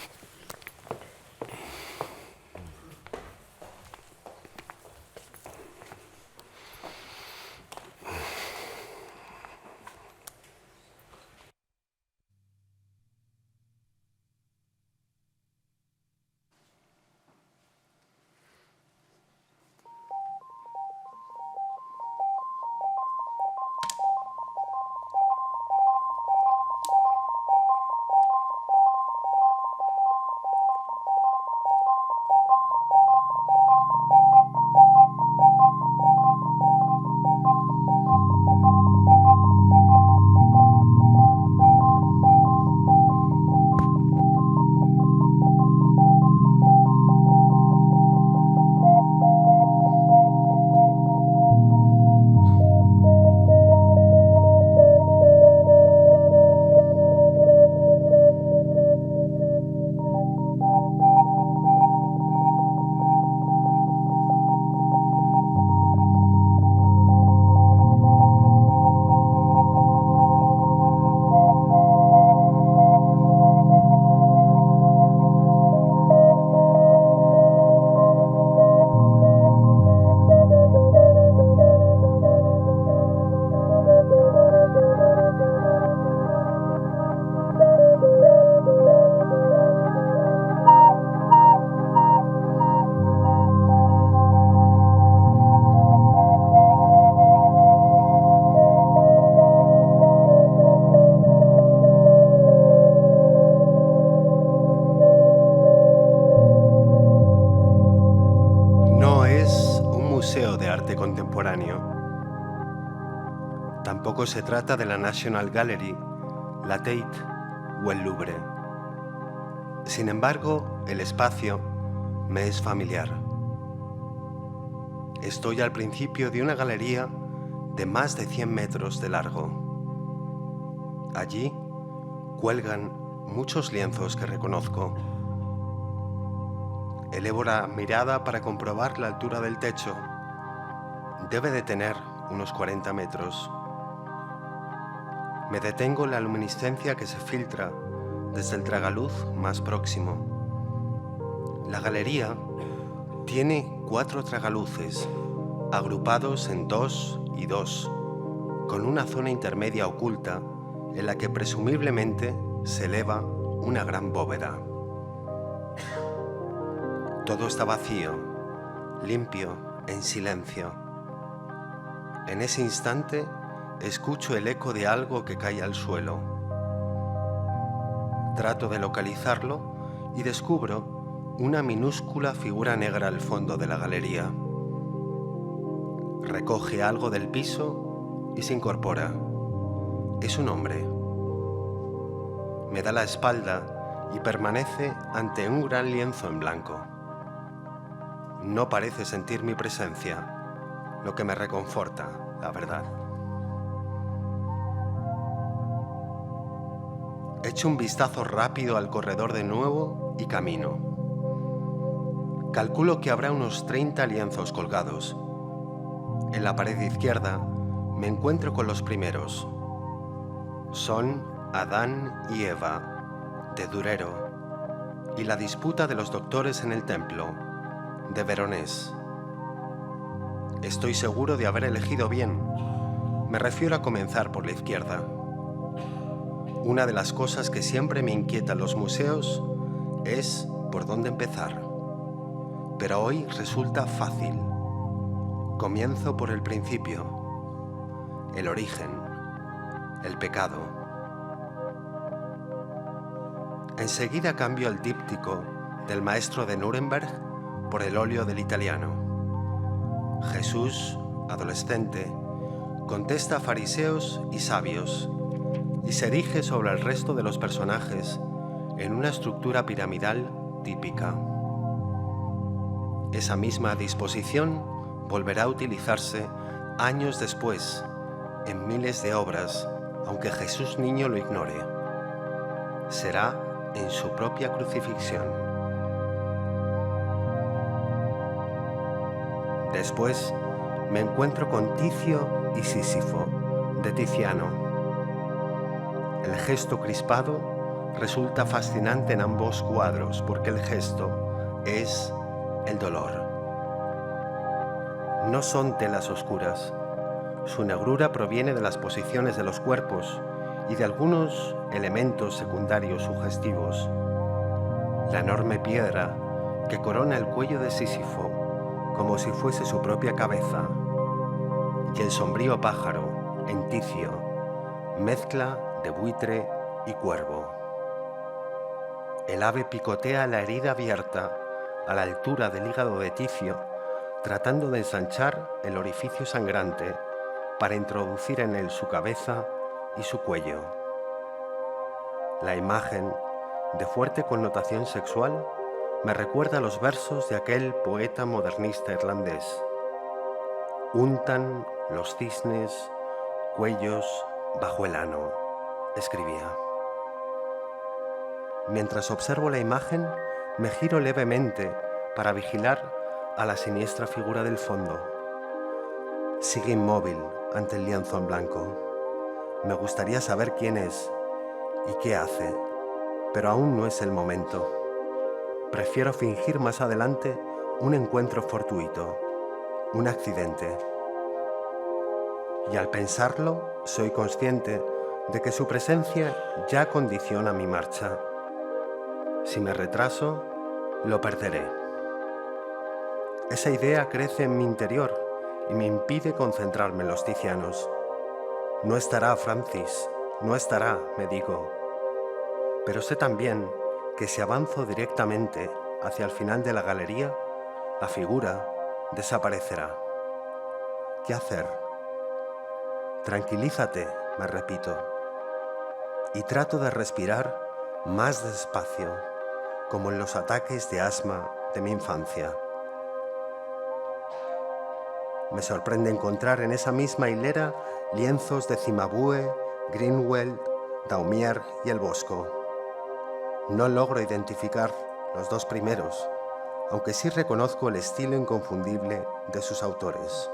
Tampoco se trata de la National Gallery, la Tate o el Louvre. Sin embargo, el espacio me es familiar. Estoy al principio de una galería de más de 100 metros de largo. Allí cuelgan muchos lienzos que reconozco. Elevo la mirada para comprobar la altura del techo. Debe de tener unos 40 metros. Me detengo en la luminiscencia que se filtra desde el tragaluz más próximo. La galería tiene 4 tragaluces, agrupados en 2 y 2, con una zona intermedia oculta en la que presumiblemente se eleva una gran bóveda. Todo está vacío, limpio, en silencio. En ese instante escucho el eco de algo que cae al suelo. Trato de localizarlo y descubro una minúscula figura negra al fondo de la galería. Recoge algo del piso y se incorpora. Es un hombre. Me da la espalda y permanece ante un gran lienzo en blanco. No parece sentir mi presencia, lo que me reconforta, la verdad. Echo un vistazo rápido al corredor de nuevo y camino. Calculo que habrá unos 30 lienzos colgados. En la pared izquierda me encuentro con los primeros. Son Adán y Eva, de Durero, y la disputa de los doctores en el templo, de Veronés. Estoy seguro de haber elegido bien. Me refiero a comenzar por la izquierda. Una de las cosas que siempre me inquieta en los museos es por dónde empezar. Pero hoy resulta fácil. Comienzo por el principio, el origen, el pecado. Enseguida cambio el díptico del maestro de Nuremberg por el óleo del italiano. Jesús adolescente, contesta a fariseos y sabios y se erige sobre el resto de los personajes en una estructura piramidal típica. Esa misma disposición volverá a utilizarse años después en miles de obras, aunque Jesús niño lo ignore. Será en su propia crucifixión. Después me encuentro con Ticio y Sísifo, de Tiziano. El gesto crispado resulta fascinante en ambos cuadros porque el gesto es el dolor. No son telas oscuras. Su negrura proviene de las posiciones de los cuerpos y de algunos elementos secundarios sugestivos. La enorme piedra que corona el cuello de Sísifo como si fuese su propia cabeza, y el sombrío pájaro, en Ticio, mezcla de buitre y cuervo. El ave picotea la herida abierta a la altura del hígado de Ticio, tratando de ensanchar el orificio sangrante para introducir en él su cabeza y su cuello. La imagen, de fuerte connotación sexual, me recuerda a los versos de aquel poeta modernista irlandés. Untan los cisnes cuellos bajo el ano, escribía. Mientras observo la imagen, me giro levemente para vigilar a la siniestra figura del fondo. Sigue inmóvil ante el lienzo en blanco. Me gustaría saber quién es y qué hace, pero aún no es el momento. Prefiero fingir más adelante un encuentro fortuito, un accidente. Y al pensarlo, soy consciente de que su presencia ya condiciona mi marcha. Si me retraso, lo perderé. Esa idea crece en mi interior y me impide concentrarme en los Ticianos. No estará Francis, no estará, me digo. Pero sé también que si avanzo directamente hacia el final de la galería, la figura desaparecerá. ¿Qué hacer? Tranquilízate, me repito, y trato de respirar más despacio, como en los ataques de asma de mi infancia. Me sorprende encontrar en esa misma hilera lienzos de Cimabue, Greenwald, Daumier y el Bosco. No logro identificar los dos primeros, aunque sí reconozco el estilo inconfundible de sus autores.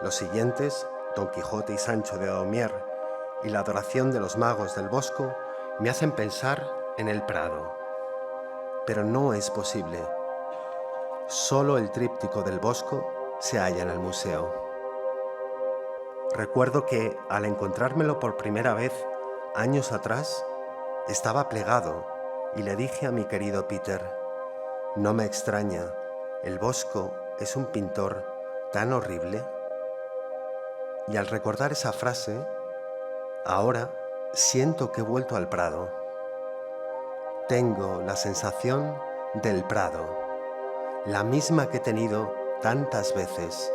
Los siguientes, Don Quijote y Sancho de Daumier y la adoración de los magos del Bosco, me hacen pensar en el Prado. Pero no es posible. Solo el tríptico del Bosco se halla en el museo. Recuerdo que, al encontrármelo por primera vez, años atrás, estaba plegado y le dije a mi querido Peter: no me extraña, el Bosco es un pintor tan horrible. Y al recordar esa frase, ahora siento que he vuelto al Prado. Tengo la sensación del Prado, la misma que he tenido tantas veces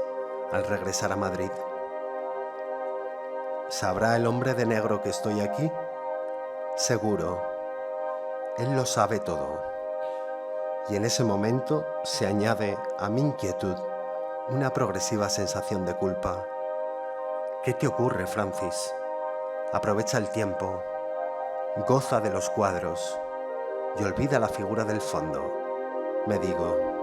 al regresar a Madrid. ¿Sabrá el hombre de negro que estoy aquí? Seguro. Él lo sabe todo. Y en ese momento se añade a mi inquietud una progresiva sensación de culpa. ¿Qué te ocurre, Francis? Aprovecha el tiempo, goza de los cuadros y olvida la figura del fondo, me digo.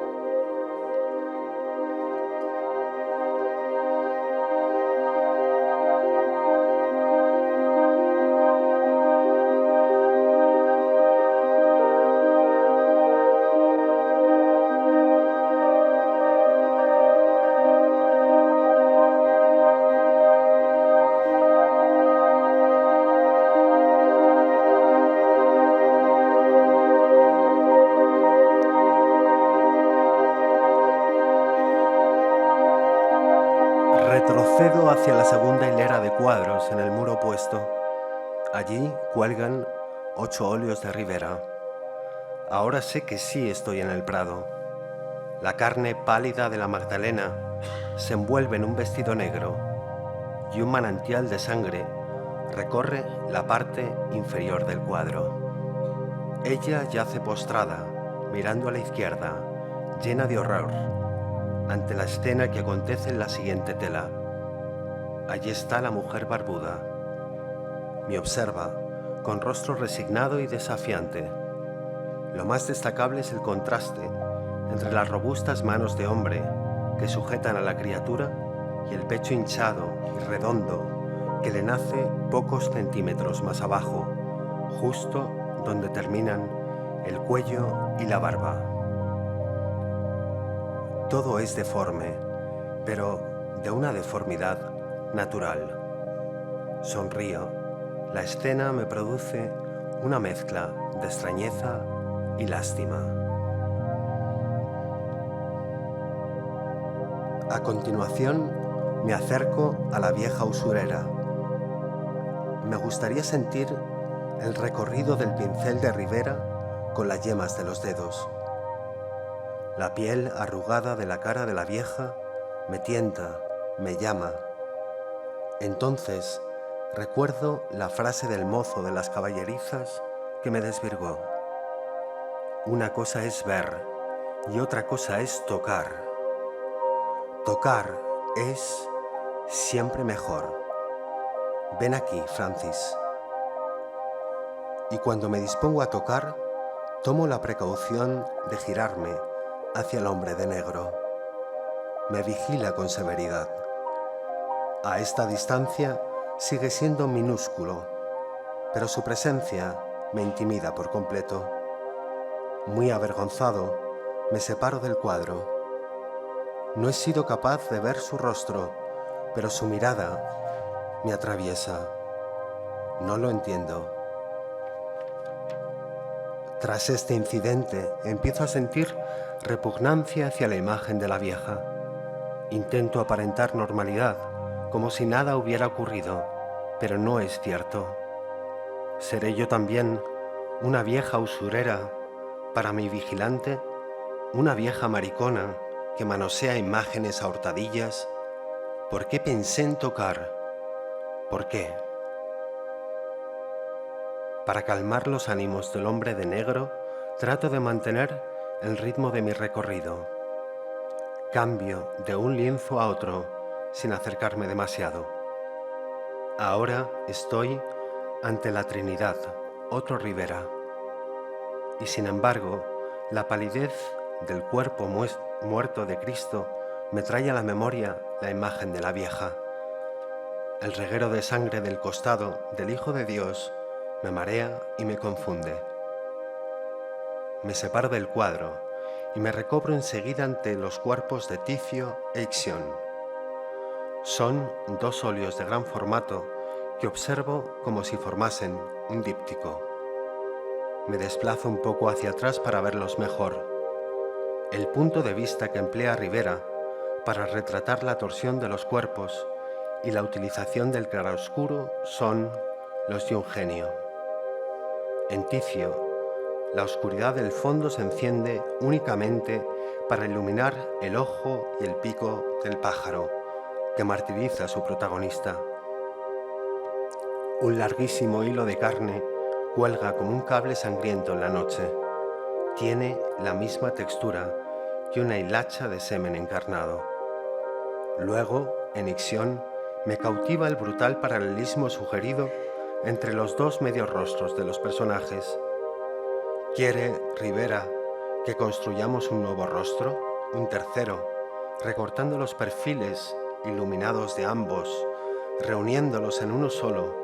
Retrocedo hacia la segunda hilera de cuadros en el muro opuesto. Allí cuelgan 8 óleos de Rivera. Ahora sé que sí estoy en el Prado. La carne pálida de la Magdalena se envuelve en un vestido negro y un manantial de sangre recorre la parte inferior del cuadro. Ella yace postrada, mirando a la izquierda, llena de horror, ante la escena que acontece en la siguiente tela. Allí está la mujer barbuda. Me observa, con rostro resignado y desafiante. Lo más destacable es el contraste entre las robustas manos de hombre que sujetan a la criatura y el pecho hinchado y redondo que le nace pocos centímetros más abajo, justo donde terminan el cuello y la barba. Todo es deforme, pero de una deformidad natural. Sonrío. La escena me produce una mezcla de extrañeza y lástima. A continuación, me acerco a la vieja usurera. Me gustaría sentir el recorrido del pincel de Rivera con las yemas de los dedos. La piel arrugada de la cara de la vieja me tienta, me llama. Entonces, recuerdo la frase del mozo de las caballerizas que me desvirgó. Una cosa es ver y otra cosa es tocar. Tocar es siempre mejor. Ven aquí, Francis. Y cuando me dispongo a tocar, tomo la precaución de girarme hacia el hombre de negro. Me vigila con severidad. A esta distancia sigue siendo minúsculo, pero su presencia me intimida por completo. Muy avergonzado, me separo del cuadro. No he sido capaz de ver su rostro, pero su mirada me atraviesa. No lo entiendo. Tras este incidente, empiezo a sentir repugnancia hacia la imagen de la vieja. Intento aparentar normalidad, como si nada hubiera ocurrido, pero no es cierto. ¿Seré yo también una vieja usurera para mi vigilante? ¿Una vieja maricona que manosea imágenes a hurtadillas? ¿Por qué pensé en tocar? ¿Por qué? Para calmar los ánimos del hombre de negro, trato de mantener el ritmo de mi recorrido. Cambio de un lienzo a otro sin acercarme demasiado. Ahora estoy ante la Trinidad, otro Rivera. Y sin embargo, la palidez del cuerpo muerto de Cristo me trae a la memoria la imagen de la vieja. El reguero de sangre del costado del Hijo de Dios me marea y me confunde. Me separo del cuadro y me recobro enseguida ante los cuerpos de Ticio e Ixión. Son dos óleos de gran formato que observo como si formasen un díptico. Me desplazo un poco hacia atrás para verlos mejor. El punto de vista que emplea Rivera para retratar la torsión de los cuerpos y la utilización del claroscuro son los de un genio. En Ticio, la oscuridad del fondo se enciende únicamente para iluminar el ojo y el pico del pájaro que martiriza a su protagonista. Un larguísimo hilo de carne cuelga como un cable sangriento en la noche. Tiene la misma textura que una hilacha de semen encarnado. Luego, en Ixión, me cautiva el brutal paralelismo sugerido entre los dos medios rostros de los personajes. ¿Quiere Rivera que construyamos un nuevo rostro, un tercero, recortando los perfiles iluminados de ambos, reuniéndolos en uno solo,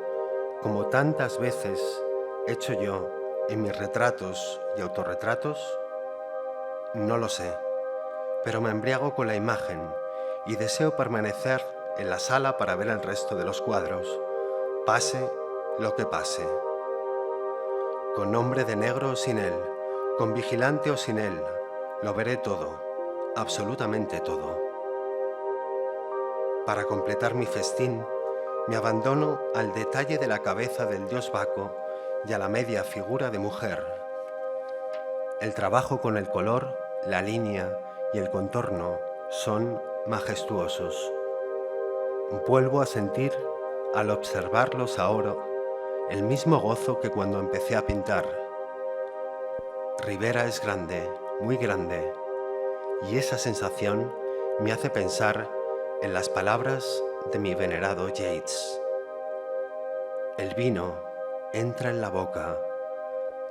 como tantas veces he hecho yo en mis retratos y autorretratos? No lo sé, pero me embriago con la imagen y deseo permanecer en la sala para ver el resto de los cuadros, pase lo que pase. Con hombre de negro o sin él, con vigilante o sin él, lo veré todo, absolutamente todo. Para completar mi festín, me abandono al detalle de la cabeza del dios Baco y a la media figura de mujer. El trabajo con el color, la línea y el contorno son majestuosos. Vuelvo a sentir, al observarlos ahora, el mismo gozo que cuando empecé a pintar. Rivera es grande, muy grande, y esa sensación me hace pensar en las palabras de mi venerado Yeats. El vino entra en la boca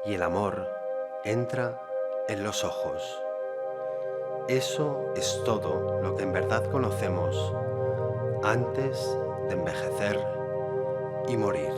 y el amor entra en los ojos. Eso es todo lo que en verdad conocemos antes de envejecer y morir.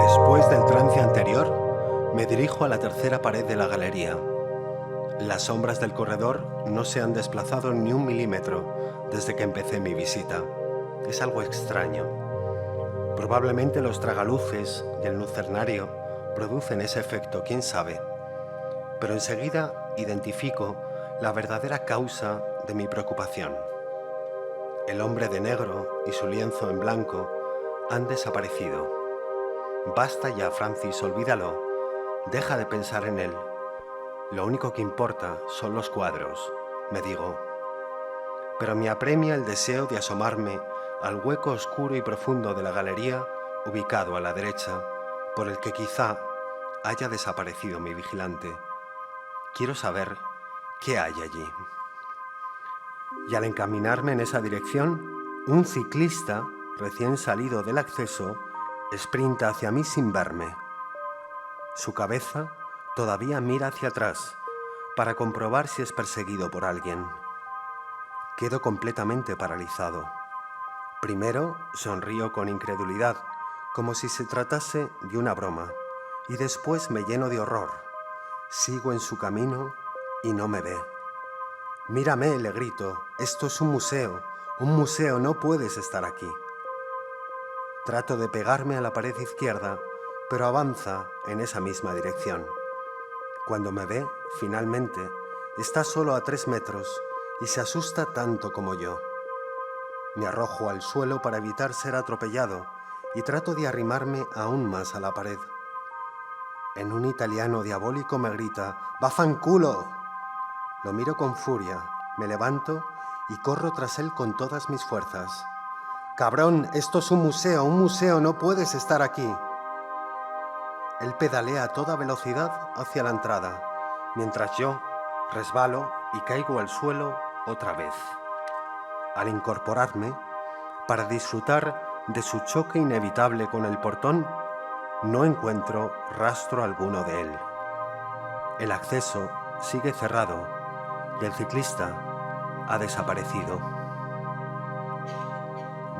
Después del trance anterior, me dirijo a la tercera pared de la galería. Las sombras del corredor no se han desplazado ni un milímetro desde que empecé mi visita. Es algo extraño. Probablemente los tragaluces y el lucernario producen ese efecto, quién sabe. Pero enseguida identifico la verdadera causa de mi preocupación. El hombre de negro y su lienzo en blanco han desaparecido. Basta ya, Francis, olvídalo. Deja de pensar en él. Lo único que importa son los cuadros, me digo. Pero me apremia el deseo de asomarme al hueco oscuro y profundo de la galería, ubicado a la derecha, por el que quizá haya desaparecido mi vigilante. Quiero saber qué hay allí. Y al encaminarme en esa dirección, un ciclista, recién salido del acceso, sprinta hacia mí sin verme. Su cabeza todavía mira hacia atrás para comprobar si es perseguido por alguien. Quedo completamente paralizado. Primero sonrío con incredulidad, como si se tratase de una broma, y después me lleno de horror. Sigo en su camino y no me ve. «Mírame», le grito, «esto es un museo, no puedes estar aquí». Trato de pegarme a la pared izquierda, pero avanza en esa misma dirección. Cuando me ve, finalmente, está solo a 3 metros y se asusta tanto como yo. Me arrojo al suelo para evitar ser atropellado y trato de arrimarme aún más a la pared. En un italiano diabólico me grita, «¡Vaffanculo!». Lo miro con furia, me levanto y corro tras él con todas mis fuerzas. «Cabrón, esto es un museo, no puedes estar aquí». Él pedalea a toda velocidad hacia la entrada, mientras yo resbalo y caigo al suelo otra vez. Al incorporarme, para disfrutar de su choque inevitable con el portón, no encuentro rastro alguno de él. El acceso sigue cerrado y el ciclista ha desaparecido.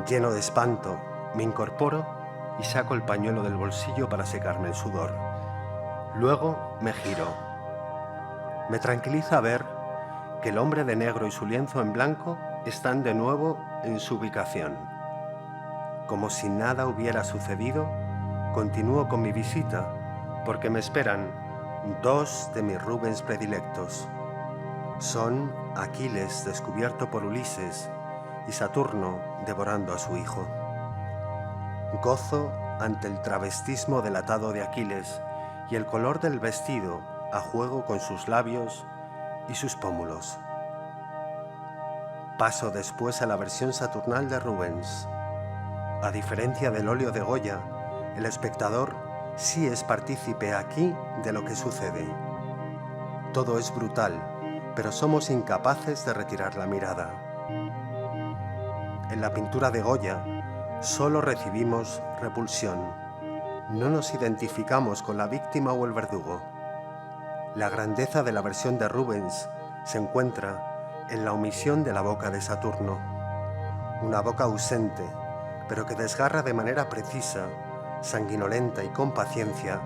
Lleno de espanto, me incorporo y saco el pañuelo del bolsillo para secarme el sudor. Luego me giro. Me tranquiliza ver que el hombre de negro y su lienzo en blanco están de nuevo en su ubicación. Como si nada hubiera sucedido, continúo con mi visita porque me esperan 2 de mis Rubens predilectos. Son Aquiles descubierto por Ulises y Saturno devorando a su hijo. Gozo ante el travestismo delatado de Aquiles y el color del vestido a juego con sus labios y sus pómulos. Paso después a la versión saturnal de Rubens. A diferencia del óleo de Goya, el espectador sí es partícipe aquí de lo que sucede. Todo es brutal, pero somos incapaces de retirar la mirada. En la pintura de Goya, solo recibimos repulsión. No nos identificamos con la víctima o el verdugo. La grandeza de la versión de Rubens se encuentra en la omisión de la boca de Saturno, una boca ausente, pero que desgarra de manera precisa, sanguinolenta y con paciencia,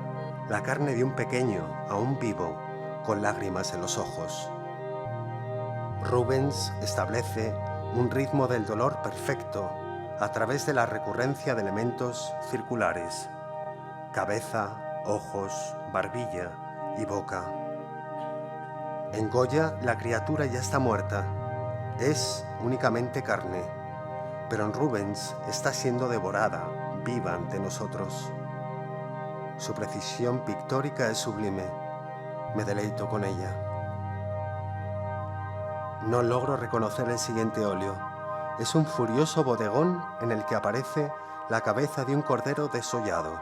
la carne de un pequeño, aún vivo, con lágrimas en los ojos. Rubens establece un ritmo del dolor perfecto a través de la recurrencia de elementos circulares: cabeza, ojos, barbilla y boca. En Goya la criatura ya está muerta, es únicamente carne, pero en Rubens está siendo devorada, viva ante nosotros. Su precisión pictórica es sublime, me deleito con ella. No logro reconocer el siguiente óleo. Es un furioso bodegón en el que aparece la cabeza de un cordero desollado.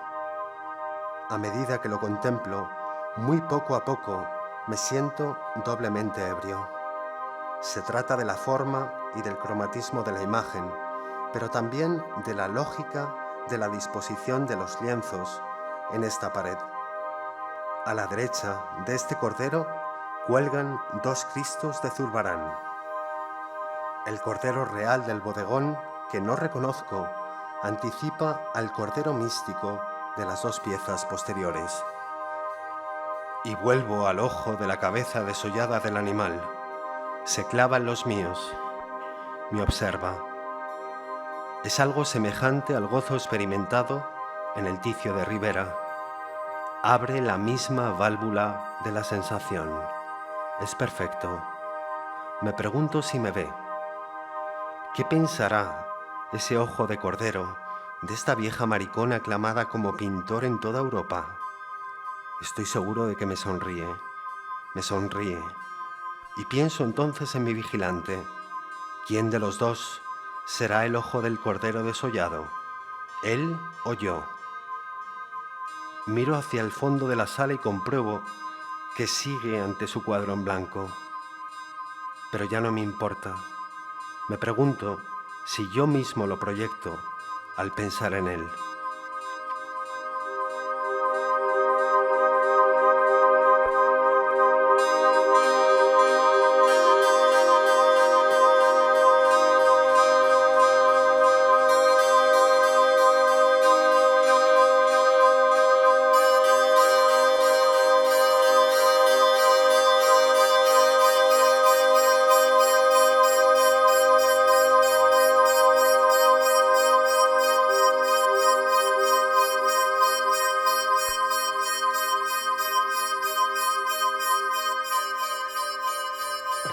A medida que lo contemplo, muy poco a poco, me siento doblemente ebrio. Se trata de la forma y del cromatismo de la imagen, pero también de la lógica de la disposición de los lienzos en esta pared. A la derecha de este cordero cuelgan dos Cristos de Zurbarán. El cordero real del bodegón, que no reconozco, anticipa al cordero místico de las dos piezas posteriores. Y vuelvo al ojo de la cabeza desollada del animal. Se clava en los míos. Me observa. Es algo semejante al gozo experimentado en el Ticio de Rivera. Abre la misma válvula de la sensación. Es perfecto. Me pregunto si me ve. ¿Qué pensará ese ojo de cordero de esta vieja maricona aclamada como pintor en toda Europa? Estoy seguro de que me sonríe. Me sonríe. Y pienso entonces en mi vigilante. ¿Quién de los dos será el ojo del cordero desollado? ¿Él o yo? Miro hacia el fondo de la sala y compruebo que sigue ante su cuadro en blanco. Pero ya no me importa. Me pregunto si yo mismo lo proyecto al pensar en él.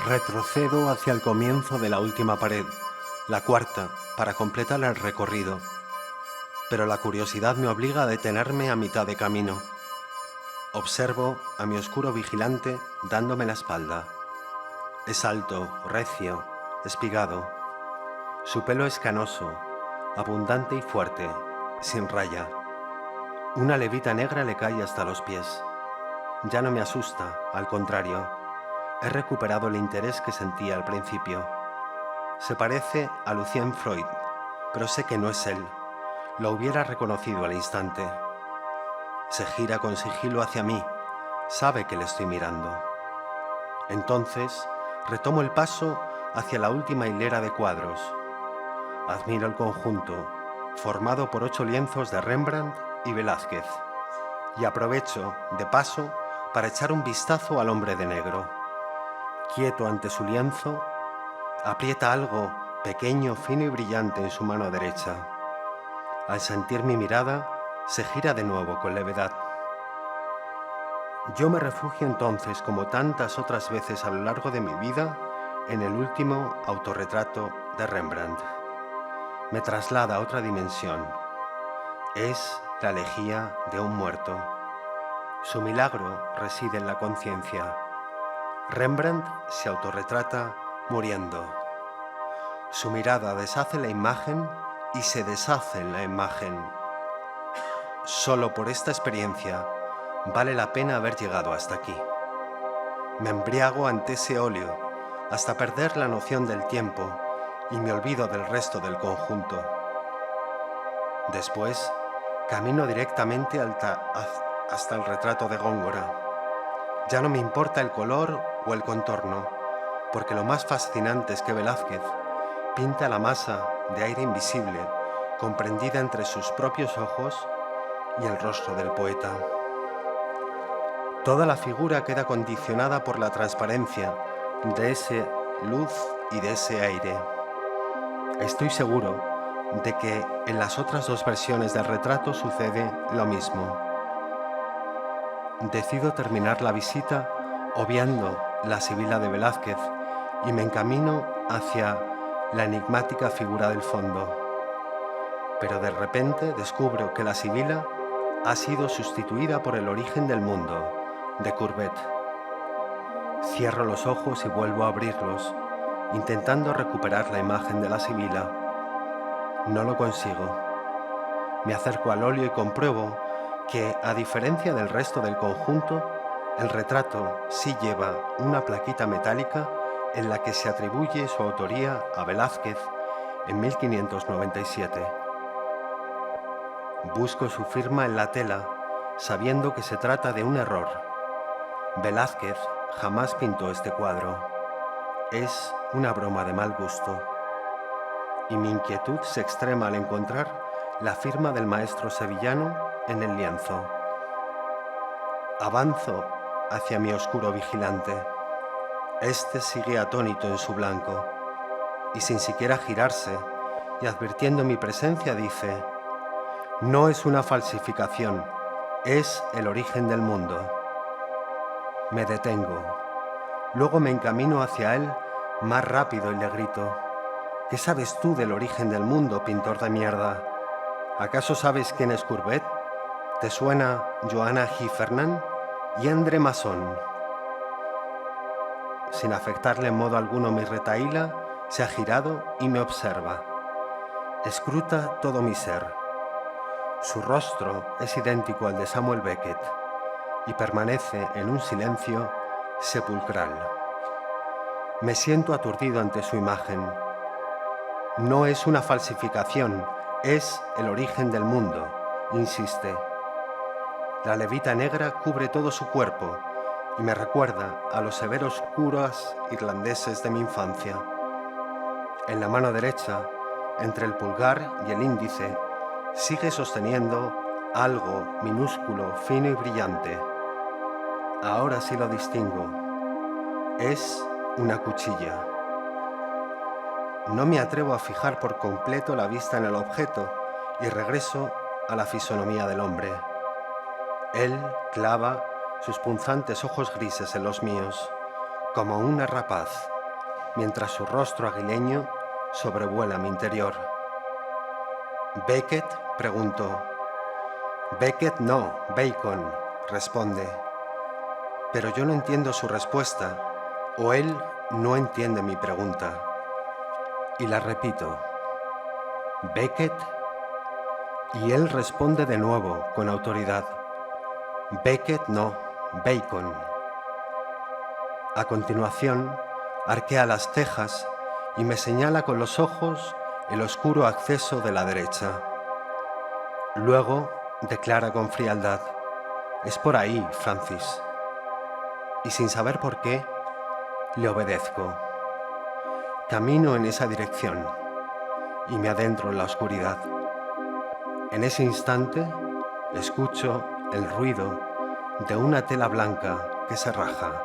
Retrocedo hacia el comienzo de la última pared, la cuarta, para completar el recorrido. Pero la curiosidad me obliga a detenerme a mitad de camino. Observo a mi oscuro vigilante dándome la espalda. Es alto, recio, espigado. Su pelo es canoso, abundante y fuerte, sin raya. Una levita negra le cae hasta los pies. Ya no me asusta, al contrario. He recuperado el interés que sentía al principio. Se parece a Lucien Freud, pero sé que no es él. Lo hubiera reconocido al instante. Se gira con sigilo hacia mí. Sabe que le estoy mirando. Entonces, retomo el paso hacia la última hilera de cuadros. Admiro el conjunto, formado por 8 lienzos de Rembrandt y Velázquez, y aprovecho, de paso, para echar un vistazo al hombre de negro. Quieto ante su lienzo, aprieta algo pequeño, fino y brillante en su mano derecha. Al sentir mi mirada, se gira de nuevo con levedad. Yo me refugio entonces, como tantas otras veces a lo largo de mi vida, en el último autorretrato de Rembrandt. Me traslada a otra dimensión. Es la elegía de un muerto. Su milagro reside en la conciencia. Rembrandt se autorretrata muriendo. Su mirada deshace la imagen y se deshace en la imagen. Solo por esta experiencia vale la pena haber llegado hasta aquí. Me embriago ante ese óleo hasta perder la noción del tiempo y me olvido del resto del conjunto. Después, camino directamente hasta el retrato de Góngora. Ya no me importa el color o el contorno, porque lo más fascinante es que Velázquez pinta la masa de aire invisible comprendida entre sus propios ojos y el rostro del poeta. Toda la figura queda condicionada por la transparencia de esa luz y de ese aire. Estoy seguro de que en las otras dos versiones del retrato sucede lo mismo. Decido terminar la visita obviando la sibila de Velázquez y me encamino hacia la enigmática figura del fondo. Pero de repente descubro que la sibila ha sido sustituida por El origen del mundo, de Courbet. Cierro los ojos y vuelvo a abrirlos, intentando recuperar la imagen de la sibila. No lo consigo. Me acerco al óleo y compruebo que, a diferencia del resto del conjunto, el retrato sí lleva una plaquita metálica en la que se atribuye su autoría a Velázquez en 1597. Busco su firma en la tela, sabiendo que se trata de un error. Velázquez jamás pintó este cuadro. Es una broma de mal gusto. Y mi inquietud se extrema al encontrar la firma del maestro sevillano en el lienzo. Avanzo hacia mi oscuro vigilante. Este sigue atónito en su blanco, y sin siquiera girarse, y advirtiendo mi presencia, dice: «No es una falsificación, es el origen del mundo». Me detengo. Luego me encamino hacia él más rápido y le grito: «¿Qué sabes tú del origen del mundo, pintor de mierda? ¿Acaso sabes quién es Courbet? ¿Te suena Johanna Heffernan y André Masson?» Sin afectarle en modo alguno mi retahíla, se ha girado y me observa. Escruta todo mi ser. Su rostro es idéntico al de Samuel Beckett y permanece en un silencio sepulcral. Me siento aturdido ante su imagen. No es una falsificación, es el origen del mundo, insiste. La levita negra cubre todo su cuerpo y me recuerda a los severos curas irlandeses de mi infancia. En la mano derecha, entre el pulgar y el índice, sigue sosteniendo algo minúsculo, fino y brillante. Ahora sí lo distingo. Es una cuchilla. No me atrevo a fijar por completo la vista en el objeto y regreso a la fisonomía del hombre. Él clava sus punzantes ojos grises en los míos, como una rapaz, mientras su rostro aguileño sobrevuela mi interior. «¿Beckett?», pregunto. «Beckett no, Bacon», responde. Pero yo no entiendo su respuesta, o él no entiende mi pregunta. Y la repito: «¿Beckett?». Y él responde de nuevo con autoridad: «Beckett no, Bacon». A continuación, arquea las cejas y me señala con los ojos el oscuro acceso de la derecha. Luego declara con frialdad: «Es por ahí, Francis». Y sin saber por qué, le obedezco. Camino en esa dirección y me adentro en la oscuridad. En ese instante, escucho el ruido de una tela blanca que se raja.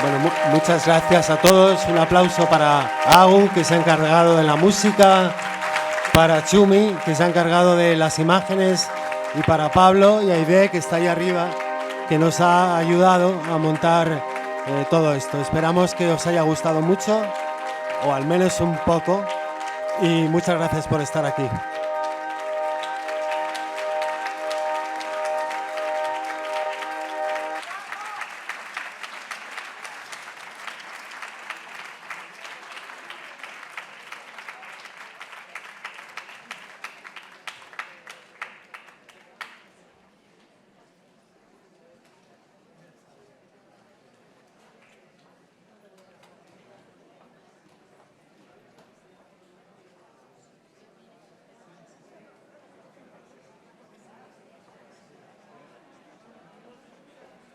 Bueno, muchas gracias a todos. Un aplauso para Agu, que se ha encargado de la música, para Chumi, que se ha encargado de las imágenes, y para Pablo y Aide, que está ahí arriba, que nos ha ayudado a montar todo esto. Esperamos que os haya gustado mucho, o al menos un poco, y muchas gracias por estar aquí.